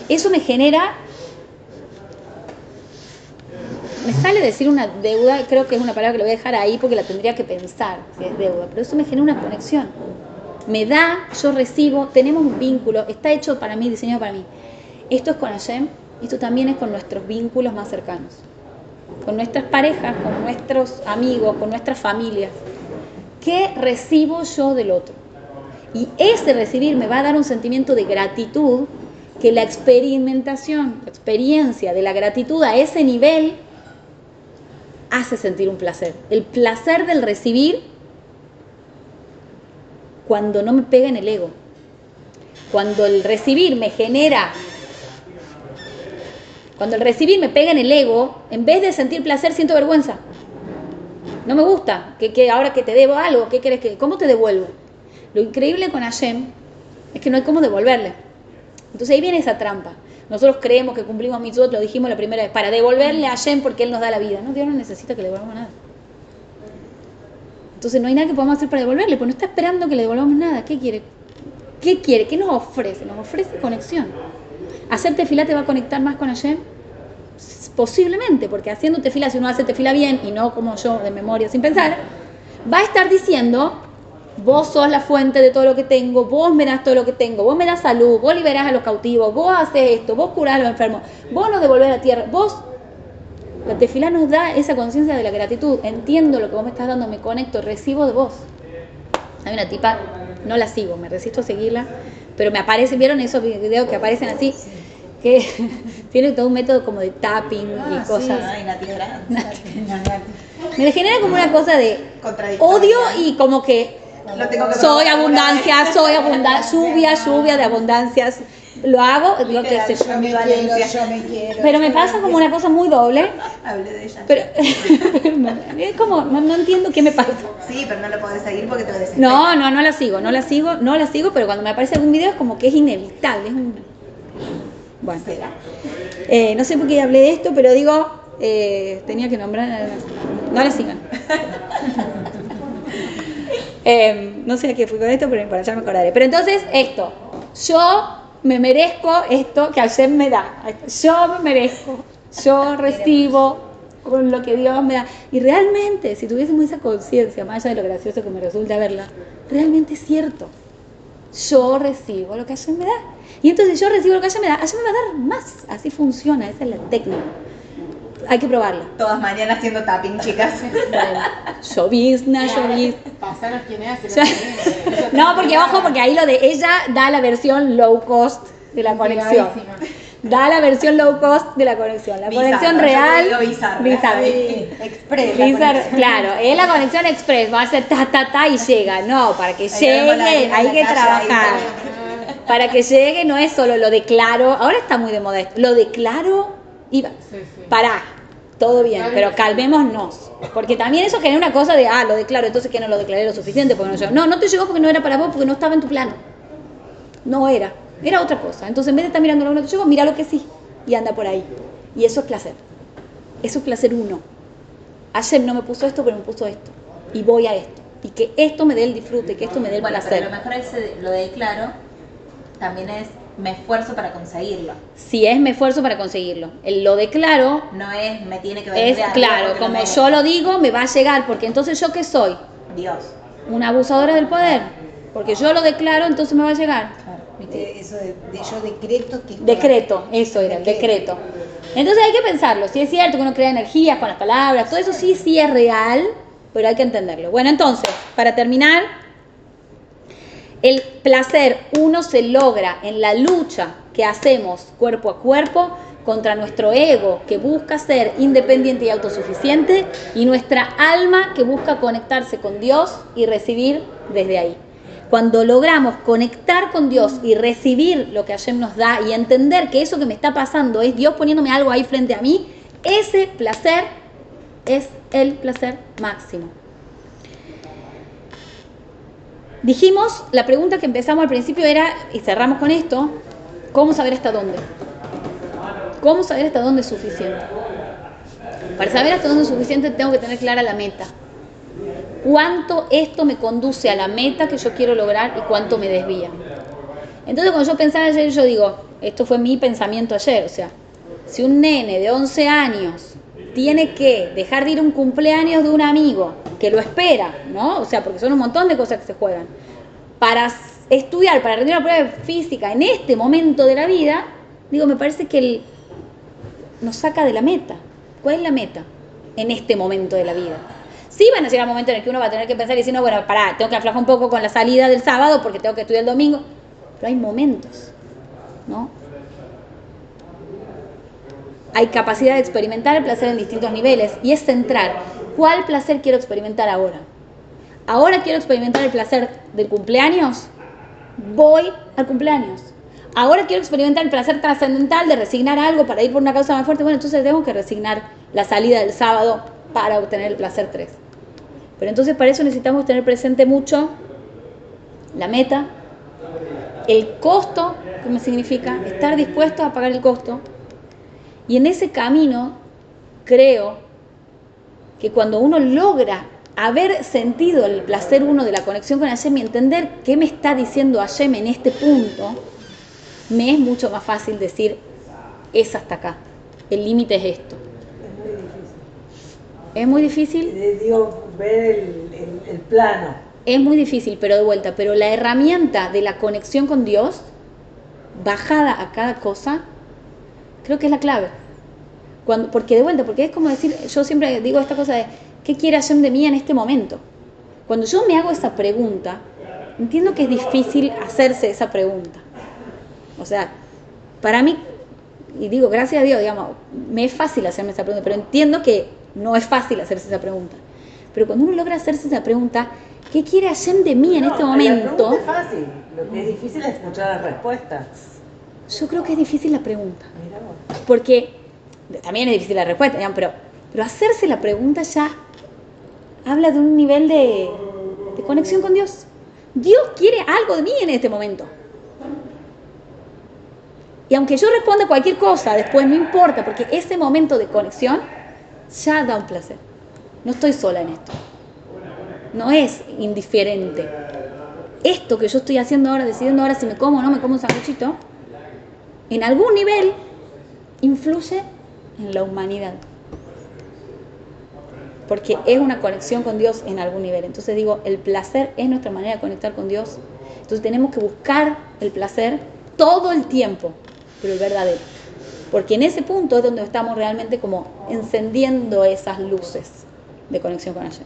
Eso me genera, me sale decir una deuda, creo que es una palabra que lo voy a dejar ahí porque la tendría que pensar, si es deuda, pero eso me genera una conexión. Me da, yo recibo, tenemos un vínculo, está hecho para mí, diseñado para mí. Esto es con Hashem, esto también es con nuestros vínculos más cercanos, con nuestras parejas, con nuestros amigos, con nuestras familias. ¿Qué recibo yo del otro? Y ese recibir me va a dar un sentimiento de gratitud, que la experimentación, la experiencia de la gratitud a ese nivel hace sentir un placer. El placer del recibir cuando no me pega en el ego. Cuando el recibir me genera, cuando el recibir me pega en el ego, en vez de sentir placer siento vergüenza. No me gusta, que ahora que te debo algo, ¿qué querés que, cómo te devuelvo? Lo increíble con Hashem es que no hay cómo devolverle. Entonces ahí viene esa trampa. Nosotros creemos que cumplimos mitzvot, lo dijimos la primera vez, para devolverle a Hashem porque Él nos da la vida. No, Dios no necesita que le devolvamos nada. Entonces no hay nada que podamos hacer para devolverle, porque no está esperando que le devolvamos nada. ¿Qué quiere? ¿Qué quiere? ¿Qué nos ofrece? Nos ofrece conexión. ¿Hacer tefilá te va a conectar más con Hashem? Posiblemente, porque haciendo tefilá, si uno hace tefilá bien y no como yo, de memoria, sin pensar, va a estar diciendo, vos sos la fuente de todo lo que tengo, vos me das todo lo que tengo, vos me das salud, vos liberás a los cautivos, vos haces esto, vos curás a los enfermos, vos nos devolvés a la tierra, vos... La tefilá nos da esa conciencia de la gratitud. Entiendo lo que vos me estás dando, me conecto, recibo de vos. Hay una tipa, no la sigo, me resisto a seguirla, pero me aparecen, ¿vieron esos videos que aparecen así? Que tiene todo un método como de tapping y cosas. Ay, Nati Grant. Me genera como una cosa de odio y como que soy abundancia, lluvia de abundancias. Lo hago, digo que se Yo me quiero. pero me pasa como una cosa muy doble. Hablé de ella. Pero es como, no entiendo qué me pasa. Sí, pero no lo podés seguir porque te desesperas. No la sigo, pero cuando me aparece algún video es como que es inevitable. Bueno, no sé por qué hablé de esto, pero digo, tenía que nombrar, no la sigan. No sé a qué fui con esto, pero para allá me acordaré. Pero entonces, esto, yo me merezco esto que Hashem me da. Yo me merezco, yo recibo con lo que Dios me da. Y realmente, si tuviésemos esa conciencia, más allá de lo gracioso que me resulta verla, realmente es cierto. Yo recibo lo que Hashem me da. Y entonces yo recibo lo que Hashem me da, Hashem me va a dar más. Así funciona, esa es la técnica. Hay que probarla. Todas mañana haciendo tapping, chicas. Bueno, llovizna. Pasaros quién es. No, porque ojo, porque ahí lo de ella da la versión low cost de la conexión. Da la versión low cost de la conexión. La conexión real. Bizarra. Express. Claro, es la conexión express. Va a ser ta y llega. No, para que llegue hay que trabajar. Para que llegue no es solo lo declaro. Ahora está muy de moda esto. Lo declaro y pará. Todo bien, pero calmémonos. Porque también eso genera una cosa de, lo declaro, entonces que no lo declaré lo suficiente porque no llegó. No te llegó porque no era para vos, porque no estaba en tu plano. No era otra cosa. Entonces en vez de estar mirando lo que no te llegó, mira lo que sí. Y anda por ahí. Y eso es placer. Eso es placer uno. Ayer no me puso esto, pero me puso esto. Y voy a esto. Y que esto me dé el disfrute, que esto me dé el placer. Pero a lo mejor lo declaro también es me esfuerzo para conseguirlo. Si es me esfuerzo para conseguirlo. Lo declaro. No es me tiene que venir Es claro, como yo lo digo, me va a llegar, porque entonces ¿yo qué soy? Dios. Una abusadora del poder. Porque yo lo declaro, entonces me va a llegar. Eso de yo decreto que... Decreto, eso era, el decreto. Entonces hay que pensarlo. Si es cierto que uno crea energías con las palabras, todo eso sí es real, pero hay que entenderlo. Bueno, entonces, para terminar, el placer uno se logra en la lucha que hacemos cuerpo a cuerpo contra nuestro ego que busca ser independiente y autosuficiente y nuestra alma que busca conectarse con Dios y recibir desde ahí. Cuando logramos conectar con Dios y recibir lo que Hashem nos da y entender que eso que me está pasando es Dios poniéndome algo ahí frente a mí, ese placer es el placer máximo. Dijimos, la pregunta que empezamos al principio era, y cerramos con esto, ¿cómo saber hasta dónde? ¿Cómo saber hasta dónde es suficiente? Para saber hasta dónde es suficiente tengo que tener clara la meta. ¿Cuánto esto me conduce a la meta que yo quiero lograr y cuánto me desvía? Entonces cuando yo pensaba ayer, yo digo, esto fue mi pensamiento ayer, o sea, si un nene de 11 años tiene que dejar de ir a un cumpleaños de un amigo que lo espera, ¿no? O sea, porque son un montón de cosas que se juegan, para estudiar, para rendir una prueba de física en este momento de la vida, digo, me parece que nos saca de la meta. ¿Cuál es la meta en este momento de la vida? Sí van a llegar momentos en el que uno va a tener que pensar y decir, no, bueno, pará, tengo que aflojar un poco con la salida del sábado porque tengo que estudiar el domingo. Pero hay momentos, ¿no? Hay capacidad de experimentar el placer en distintos niveles y es centrar. ¿Cuál placer quiero experimentar ahora? ¿Ahora quiero experimentar el placer del cumpleaños? Voy al cumpleaños. Ahora quiero experimentar el placer trascendental de resignar algo para ir por una causa más fuerte. Bueno, entonces tengo que resignar la salida del sábado para obtener el placer 3. Pero entonces para eso necesitamos tener presente mucho la meta, el costo, que me significa estar dispuesto a pagar el costo. Y en ese camino creo que cuando uno logra haber sentido el placer uno de la conexión con Hashem y entender qué me está diciendo Hashem en este punto, me es mucho más fácil decir, es hasta acá, el límite es esto. Es muy difícil. Digo, ver el plano. Es muy difícil, pero de vuelta, pero la herramienta de la conexión con Dios, bajada a cada cosa, creo que es la clave. Porque de vuelta, porque es como decir, yo siempre digo esta cosa de, ¿qué quiere Hashem de mí en este momento? Cuando yo me hago esa pregunta, entiendo que es difícil hacerse esa pregunta. O sea, para mí, y digo, gracias a Dios, digamos, me es fácil hacerme esa pregunta, pero entiendo que no es fácil hacerse esa pregunta. Pero cuando uno logra hacerse esa pregunta, ¿qué quiere Hashem de mí en este momento? La pregunta es fácil, lo que es difícil es escuchar las respuestas. Yo creo que es difícil la pregunta. Mira vos. Porque también es difícil la respuesta, digamos, pero hacerse la pregunta ya habla de un nivel de conexión con Dios. Dios quiere algo de mí en este momento. Y aunque yo responda cualquier cosa, después no importa, porque ese momento de conexión ya da un placer. No estoy sola en esto. No es indiferente. Esto que yo estoy haciendo ahora, decidiendo ahora si me como o no me como un sanguchito, en algún nivel influye en la humanidad. Porque es una conexión con Dios en algún nivel. Entonces digo, el placer es nuestra manera de conectar con Dios. Entonces tenemos que buscar el placer todo el tiempo, pero el verdadero. Porque en ese punto es donde estamos realmente como encendiendo esas luces de conexión con Hashem.